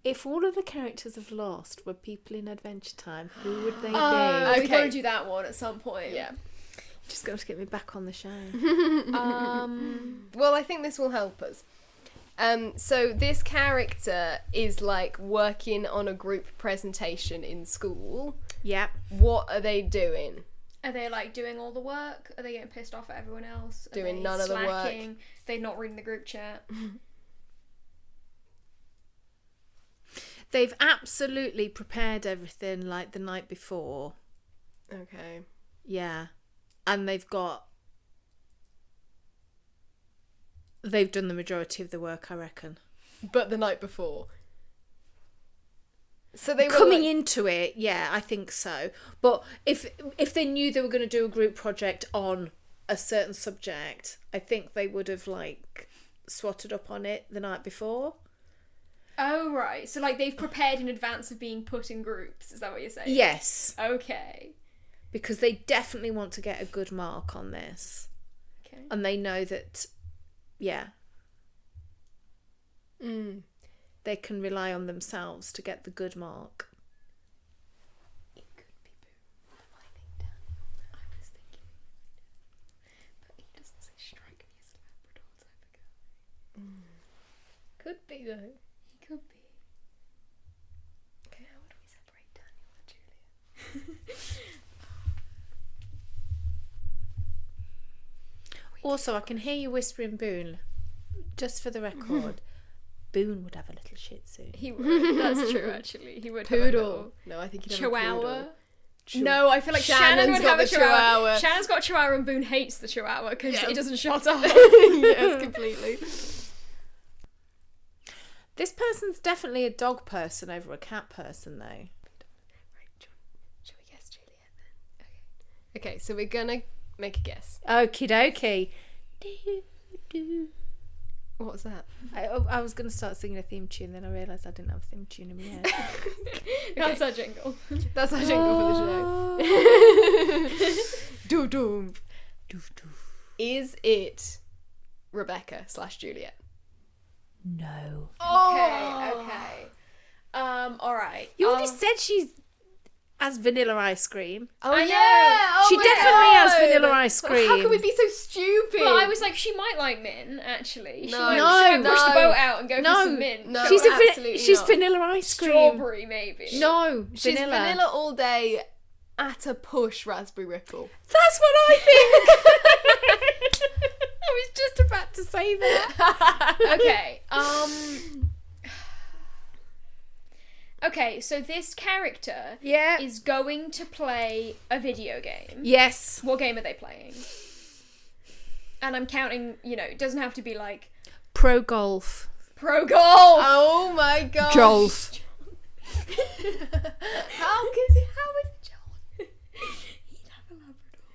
If all of the characters of Lost were people in Adventure Time, who would they be? We've got Okay. to do that one at some point. Yeah. Just got to get me back on the show. Well, I think this will help us. So this character is like working on a group presentation in school. Yeah. What are they doing? Are they, like, doing all the work? Are they getting pissed off at everyone else? Are Doing they none of the work? slacking? They're not reading the group chat? They've absolutely prepared everything like the night before. Okay. Yeah. And they've done the majority of the work, I reckon. But the night before. So they were coming into it, yeah, I think so. But if they knew they were going to do a group project on a certain subject, I think they would have like swatted up on it the night before. Oh, right. So, like, they've prepared in advance of being put in groups. Is that what you're saying? Yes. Okay. Because they definitely want to get a good mark on this. Okay. And they know that, yeah. They can rely on themselves to get the good mark. It could be Boo. I think Daniel. I was thinking. But he doesn't say strike me as a Labrador type of guy. Could be though. He could be. Okay, how would we separate Daniel and Julia? Also, I can hear you whispering Boone. Just for the record, Boone would have a little Shih Tzu. He would. That's true, actually. He would have a Poodle. little No, I think he'd have Chihuahua. a poodle. No, I feel like Shannon Shannon's would got have a the chihuahua. Chihuahua. Shannon's got a chihuahua and Boone hates the chihuahua because he doesn't shut up. Yes, completely. This person's definitely a dog person over a cat person, though. Okay, so we're gonna make a guess. Okie dokie. What was that? I was going to start singing a theme tune, then I realised I didn't have a theme tune in my head. That's our jingle. That's our jingle for the show. Doo-doo. Is it Rebecca / Juliet? No. Okay. Alright. You already said she's as vanilla ice cream. Oh, I know. yeah! Oh She my definitely has God! vanilla ice cream. How can we be so stupid? But I was like, she might like mint, actually. She No. might push the No. boat out and go No. for some mint. No. She's absolutely she's not. vanilla ice cream. Strawberry, maybe. No, She's vanilla. vanilla all day at a push raspberry ripple. That's what I think. I was just about to say that. Okay. Okay, so this character Yeah. is going to play a video game. Yes. What game are they playing? And I'm counting, it doesn't have to be like Pro golf. pro golf. Oh my god. Golf. How is it John? He'd have a Labrador.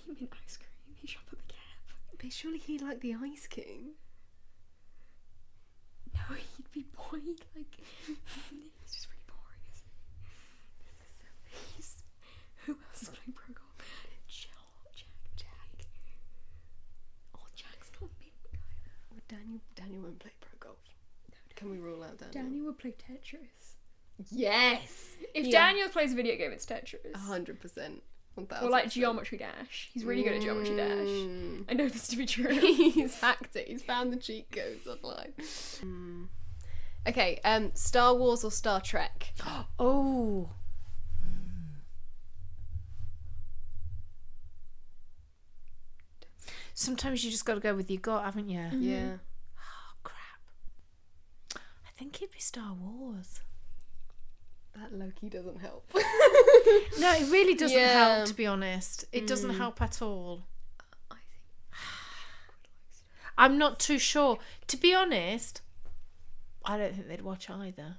He'd eat mint ice cream. He'd shop at the Gap. But surely he'd like the Ice King. No, he'd be boring. Like, it's just really boring, isn't it? This is so please. Who else is playing pro golf? Jack. Oh, Jack's not mint either. Well, Daniel won't play pro golf. Can we rule out Daniel? Daniel would play Tetris. Yes. If Yeah. Daniel plays a video game, it's Tetris. 100%. 1000%. Or like Geometry Dash. He's really good at Geometry Dash. I know this to be true. He's hacked it. He's found the cheat codes online. Okay, Star Wars or Star Trek? Oh. Sometimes you just got to go with your gut, haven't you? Yeah. Oh, crap. I think it'd be Star Wars. That Loki doesn't help. No, it really doesn't Yeah. help, to be honest. It doesn't help at all. I think I'm not too sure. To be honest, I don't think they'd watch either.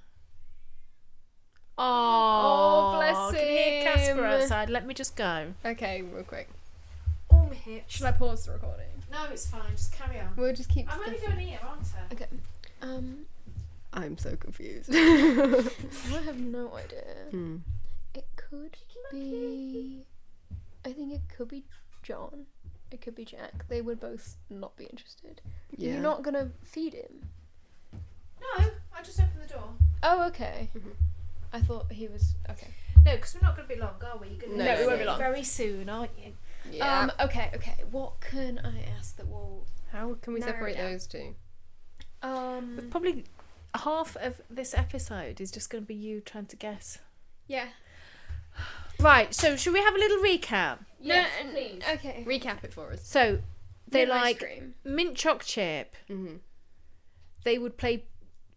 Oh, bless can you hear Casper him. outside? Let me just go. Okay, real quick. Oh, my hips. Should I pause the recording? No, it's fine. Just carry on. We'll just keep I'm only discussing. going here, aren't I? Okay. I'm so confused. I have no idea. Hmm. It could be... I think it could be John. It could be Jack. They would both not be interested. Yeah. You're not going to feed him? No, I just opened the door. Oh, okay. Mhm. I thought he was... Okay. No, because we're not going to be long, are we? You're going to No, we won't be long. very soon, aren't you? Yeah. Okay. What can I ask that will... How can we narrow separate it down. those two? Probably half of this episode is just going to be you trying to guess. Yeah. Right, so should we have a little recap? Yes, No, please. Okay. Recap it for us. So, they Mint ice like cream. mint choc chip. Mm-hmm. They would play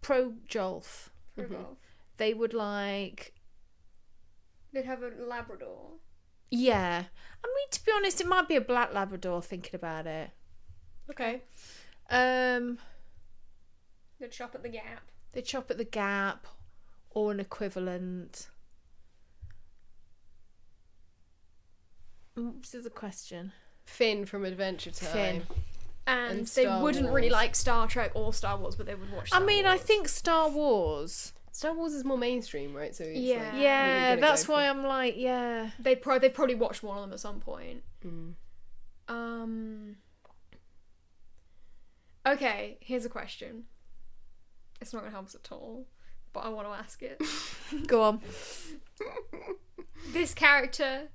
pro golf. For Mhm. golf. They would like... They'd have a Labrador. Yeah. I mean, to be honest, it might be a black Labrador thinking about it. Okay. They'd They'd shop at the Gap. shop at the Gap or an equivalent. What was the other question? Finn from Adventure Time. Finn. And And they Star wouldn't really Wars. like Star Trek or Star Wars, but they would watch Star I mean, Wars. I think Star Wars. Star Wars is more mainstream, right? So it's Yeah. like, Yeah, really gonna that's go why for- I'm like, yeah. They'd probably watched one of them at some point. Mm. Okay, here's a question. It's not going to help us at all, but I want to ask it. Go on. This character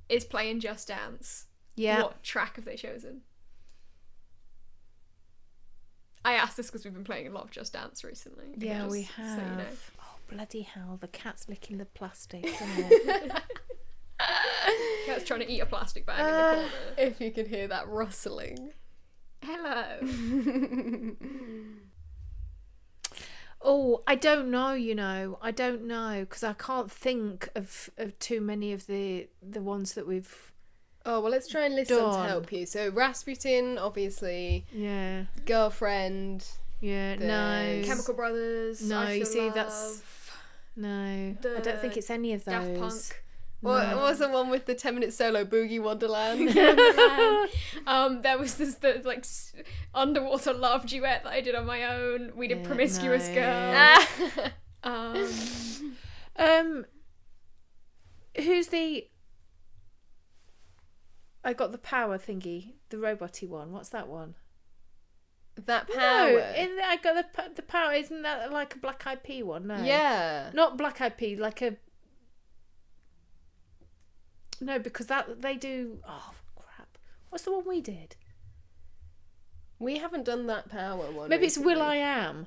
is playing Just Dance. Yeah. What track have they chosen? I asked this because we've been playing a lot of Just Dance recently. Yeah, Just we so have. you know. Oh, bloody hell. The cat's licking the plastic, isn't it? Cat's trying to eat a plastic bag in the corner. If you could hear that rustling. Hello. Oh, I don't know, I don't know, because I can't think of too many of the ones that we've... Oh, well, let's try and list some to Done. help you. So, Rasputin, obviously. Yeah. Girlfriend. Yeah, no. There's- Chemical Brothers. No, I you Feel see, Love, that's... No, I don't think it's any of those. Daft Punk. What was the one with the 10-minute solo, Boogie Wonderland? There was this underwater love duet that I did on my own. We did Promiscuous Girl. Who's the... I got the power thingy, the robot-y one. What's that one? That power. No, I got the power. Isn't that like a Black Eyed Pea one? No. Yeah. Not Black Eyed Pea, like a... No, because that they do... Oh, crap. What's the one we did? We haven't done that power one. Maybe recently. it's Will I Am,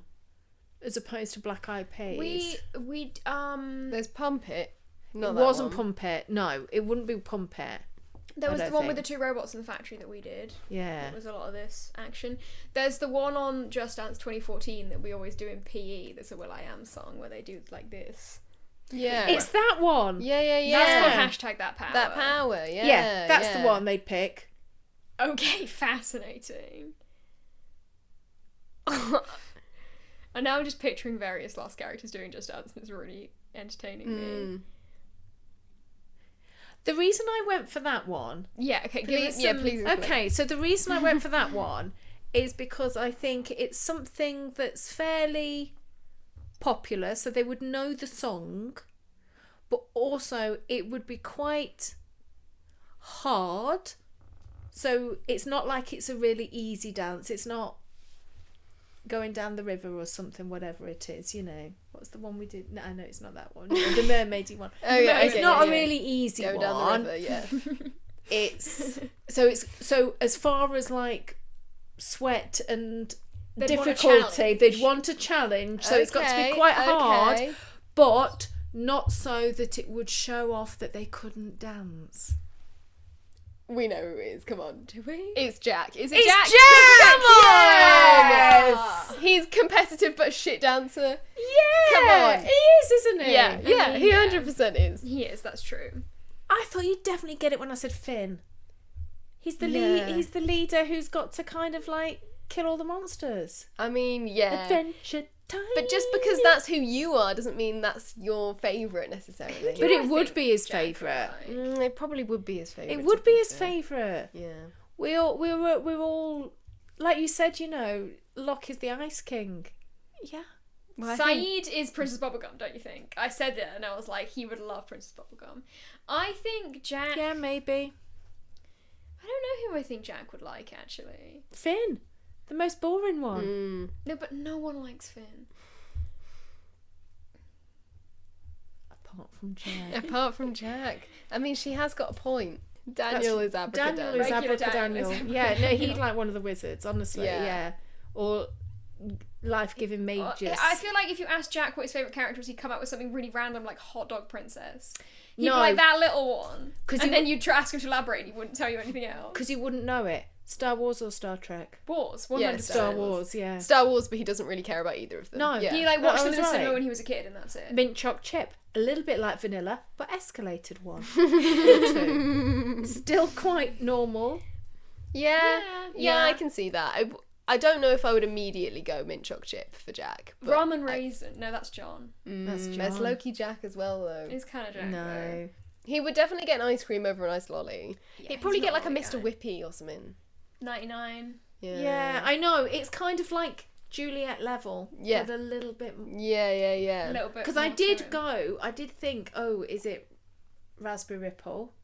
as opposed to Black Eyed Peas. There's Pump It. Not It that wasn't one. Pump It. No, it wouldn't be Pump It. There was I the don't one with the think. 2 robots in the factory that we did. Yeah. There was a lot of this action. There's the one on Just Dance 2014 that we always do in PE. There's a Will I Am song where they do like this. Yeah. It's that one. Yeah. That's called #that power. That power, yeah. Yeah, that's the one they'd pick. Okay, fascinating. And now I'm just picturing various Lost characters doing Just Dance, and it's really entertaining me. The reason I went for that one... Yeah, okay, Please, please. Okay, so the reason I went for that one is because I think it's something that's fairly popular, so they would know the song, but also it would be quite hard. So it's not like it's a really easy dance. It's not going down the river or something, whatever it is, you know. What's the one we did? No, it's not that one. The mermaidy one. Oh, yeah, It's okay, not yeah. a really easy Go one. down the river, yeah. It's so as far as like sweat and They'd want a difficulty, challenge. they'd want a challenge. So it's got to be quite hard, Okay. but not so that it would show off that they couldn't dance. We know who it is, come on. Do we? It's Jack. Is it It's Jack? Jack! Yes! He's competitive but shit dancer. Yeah, Come on. he is, isn't he? Yeah, he 100% is. He is, that's true. I thought you'd definitely get it when I said Finn. He's the Yeah. He's the leader who's got to kind of like kill all the monsters. I mean, yeah. Adventure time. But just because that's who you are doesn't mean that's your favourite necessarily. But it would think be his Jack favourite. It probably would be his favourite. It would to be his fair. favourite. Yeah. We're all like you said, you know, Locke is the Ice King. Yeah. Well, I Saeed is Princess Bubblegum, don't you think? I said it and I was like, he would love Princess Bubblegum. I think Jack... Yeah, maybe. I don't know who I think Jack would like, actually. Finn. The most boring one. No, but no one likes Finn. Apart from Jack. Apart from Jack. I mean, she has got a point. Daniel is Abracadabra. Daniel is Regular Abracadaniel. Daniel is Yeah, no, he'd like one of the wizards, honestly. Yeah. Yeah. Or life-giving mages. I feel like if you asked Jack what his favourite character was, he'd come up with something really random like Hot Dog Princess. He'd No. be like that little one. 'Cause And he then you'd ask him to elaborate and he wouldn't tell you anything else. Because you wouldn't know it. Star Wars or Star Trek? Wars, 100%. Yeah, Star Wars, yeah. Star Wars, but he doesn't really care about either of them. No. Yeah. He like No, watched I them in was the cinema right. when he was a kid and that's it. Mint choc chip. A little bit like vanilla, but escalated one. Two. Still quite normal. Yeah, Yeah. I can see that. I don't know if I would immediately go mint choc chip for Jack. But Rum and raisin. No, that's John. That's There's John. Loki Jack as well, though. He's kind of Jack. No. though. He would definitely get an ice cream over an ice lolly. Yeah, He'd probably he's get not like a my Mr. guy. Whippy or something. 99. Yeah, I know. It's kind of like Juliet level. Yeah. But a little bit... Yeah. A little bit. Because I more did to him. I did think, oh, is it Raspberry Ripple?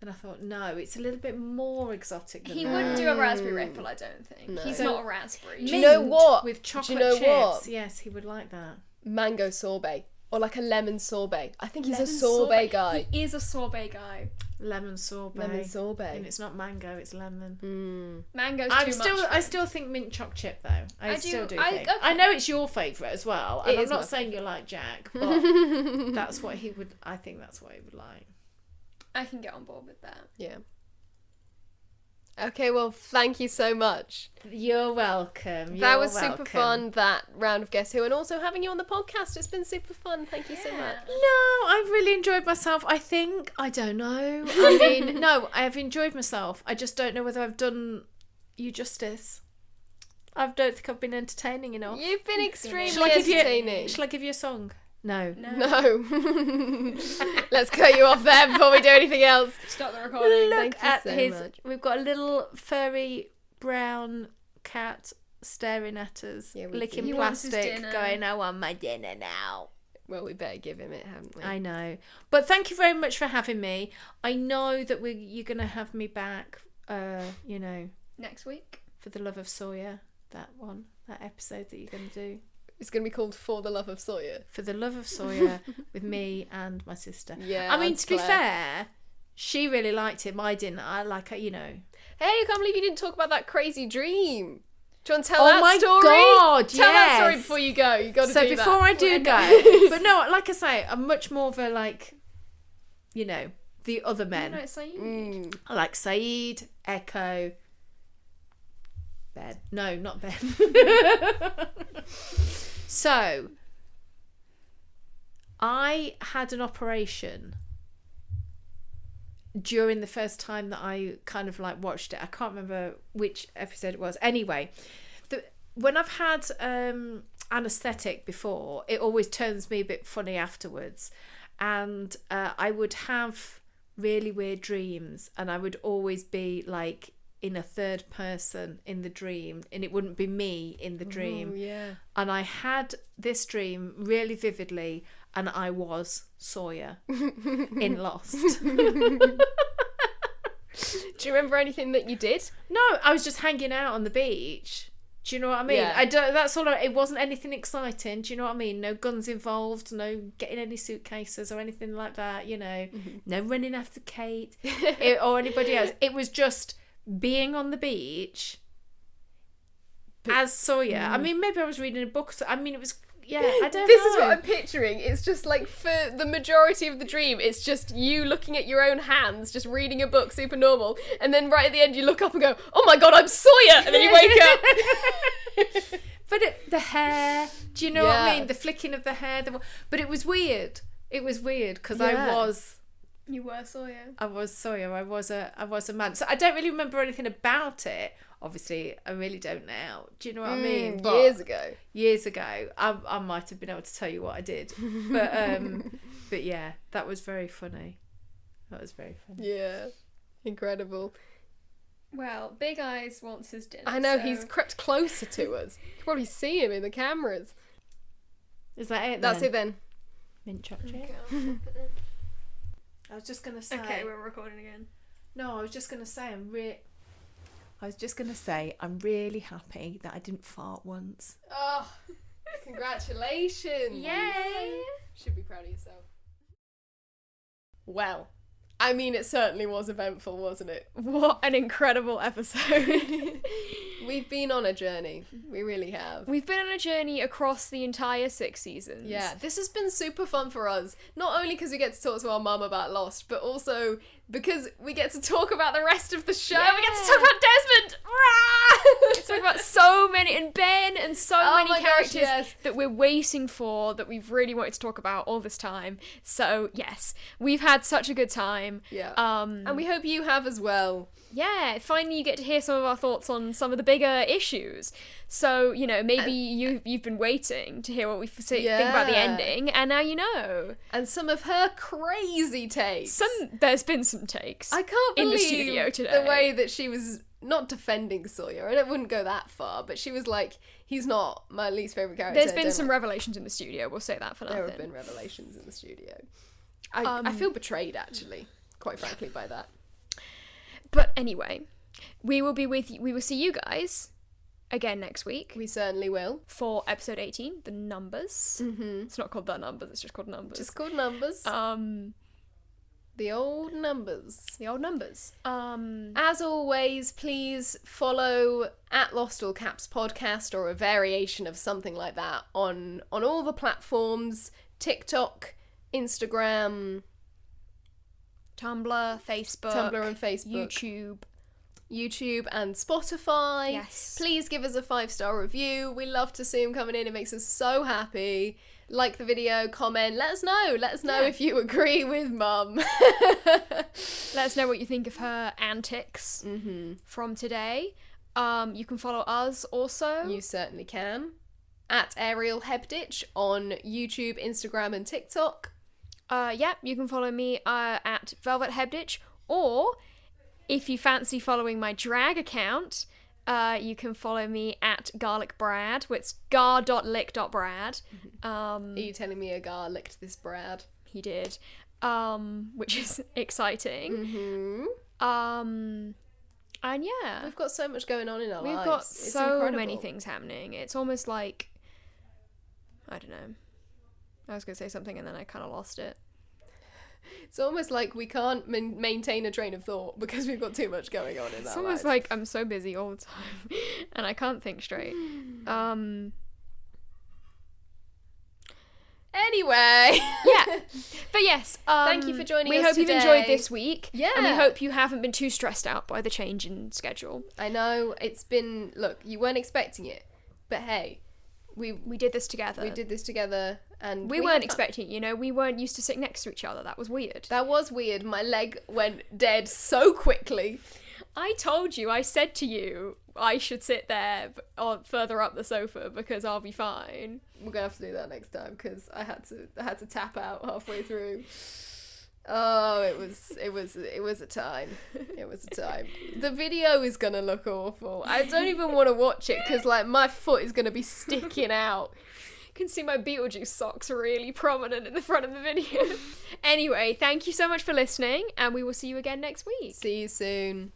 And I thought, no, it's a little bit more exotic than He that. wouldn't do a raspberry ripple, I don't think. No. He's So- not a raspberry. Do you know Mint what? With Do you chocolate know chips. what? Yes, he would like that. Mango sorbet. Or like a lemon sorbet. I think he's Lemon a sorbet guy. He is a sorbet guy. Lemon sorbet. Lemon sorbet. And it's not mango, it's lemon. Mango's I too much. still think mint choc chip though. I still do I- think. okay. I know it's your favourite as well. And It I'm is not my saying you like Jack, but that's what he would. I think that's what he would like. I can get on board with that. Yeah. Okay, well, thank you so much. You're welcome. That was super fun, that round of Guess Who, and also having you on the podcast. It's been super fun. Thank you so much. No, I've really enjoyed myself. I think I don't know. I mean, no, I have enjoyed myself. I just don't know whether I've done you justice. I don't think I've been entertaining enough. You've been extremely Shall I give entertaining. you? Shall I give you a song? No. Let's cut you off there before we do anything else. Stop the recording. Thank you so much. We've got a little furry brown cat staring at us, licking He wants his plastic, dinner. going, I want my dinner now. Well, we better give him it, haven't we? I know. But thank you very much for having me. I know that you're going to have me back, Next week. for the love of Sawyer, that episode that you're going to do. It's going to be called For the Love of Sawyer. For the love of Sawyer with me and my sister. Yeah, I mean, that's to be Claire. fair, she really liked him. I didn't. I like her, Hey, I can't believe you didn't talk about that crazy dream. Do you want to tell Oh that my story? God, Tell that story yes. before you go. You got to So do that. before I do go, but no, like I say, I'm much more of a the other men. No, it's Saeed. I like Saeed, Echo, Ben. No, not Ben. So, I had an operation during the first time that I kind of watched it. I can't remember which episode it was. Anyway, when I've had anaesthetic before, it always turns me a bit funny afterwards. And I would have really weird dreams, and I would always be in a third person in the dream, and it wouldn't be me in the dream. Oh, yeah. And I had this dream really vividly, and I was Sawyer in Lost. Do you remember anything that you did? No, I was just hanging out on the beach. Do you know what I mean? Yeah. I don't. That's all. It wasn't anything exciting. Do you know what I mean? No guns involved. No getting any suitcases or anything like that. No running after Kate or anybody else. It was just being on the beach as Sawyer. I mean, maybe I was reading a book. So, I mean, it was. Yeah, I don't know. This is what I'm picturing. It's just for the majority of the dream, it's just you looking at your own hands, just reading a book, super normal, and then right at the end you look up and go, oh my God, I'm Sawyer! And then you wake up. But the hair, do you know what I mean? The flicking of the hair. But it was weird. It was weird because You were Sawyer. I was Sawyer. I was a man. So I don't really remember anything about it. Obviously, I really don't now. Do you know what I mean? But years ago, I might have been able to tell you what I did. But yeah, that was very funny. Yeah, incredible. Well, Big Eyes wants his dinner. I know, so... he's crept closer to us. You can probably see him in the cameras. Is that it? That's it then. Mint chocolate. Okay, I was just gonna say. okay, we're recording again. No, I was just gonna say I'm really happy that I didn't fart once. Oh, congratulations. Yay! Should be proud of yourself. Well, I mean, it certainly was eventful, wasn't it? What an incredible episode. We've been on a journey. We really have. We've been on a journey across the entire 6 seasons. Yeah, this has been super fun for us. Not only because we get to talk to our mum about Lost, but also because we get to talk about the rest of the show. Yeah. We get to talk about Desmond. So we've got so many, and Ben, and so many my characters gosh, yes. that we're waiting for, that we've really wanted to talk about all this time. So yes, we've had such a good time. Yeah. And we hope you have as well. Yeah, finally you get to hear some of our thoughts on some of the bigger issues. So, maybe you've been waiting to hear what we think about the ending, and now you know. And some of her crazy takes. There's been some takes. I can't in believe the studio today. the way that she was not defending Sawyer. I wouldn't go that far, but she was like, he's not my least favourite character. There's been some revelations in the studio, we'll say that for nothing. There have been revelations in the studio. I feel betrayed, actually, quite frankly, by that. But anyway, we will see you guys again next week. We certainly will. For episode 18, The Numbers. Mm-hmm. It's not called The Numbers, it's just called Numbers. Just called Numbers. The old numbers. The old numbers. As always, please follow at lostallcaps-podcast or a variation of something like that on all the platforms. TikTok, Instagram, Tumblr, Facebook. Tumblr and Facebook. YouTube and Spotify. Yes. Please give us a 5-star review. We love to see them coming in. It makes us so happy. Like the video, comment. Let us know if you agree with Mum. Let us know what you think of her antics from today. You can follow us also. You certainly can. at Ariel Hebditch on YouTube, Instagram, and TikTok. You can follow me at Velvet Hebditch, or if you fancy following my drag account, you can follow me at Garlic Brad. It's gar.lick.brad. Are you telling me a gar licked this Brad? He did. Which is exciting. Mm-hmm. And yeah. We've got so much going on in our lives. We've got It's so incredible. many things happening. It's almost like, I don't know. I was going to say something and then I kind of lost it. It's almost like we can't maintain a train of thought because we've got too much going on in our lives. It's almost like I'm so busy all the time and I can't think straight. Anyway. Yeah. But yes. Thank you for joining us We hope today. you've enjoyed this week. Yeah. And we hope you haven't been too stressed out by the change in schedule. I know it's been, look, you weren't expecting it, but hey, we did this together. We did this together and we weren't expecting it, you know, we weren't used to sitting next to each other. That was weird. That was weird. My leg went dead so quickly. I told you, I said to you, I should sit there or further up the sofa because I'll be fine. We're gonna have to do that next time because I had to tap out halfway through. Oh, it was a time. It was a time. The video is gonna look awful. I don't even want to watch it because like my foot is gonna be sticking out. You can see my Beetlejuice socks really prominent in the front of the video. Anyway, thank you so much for listening, and we will see you again next week. See you soon.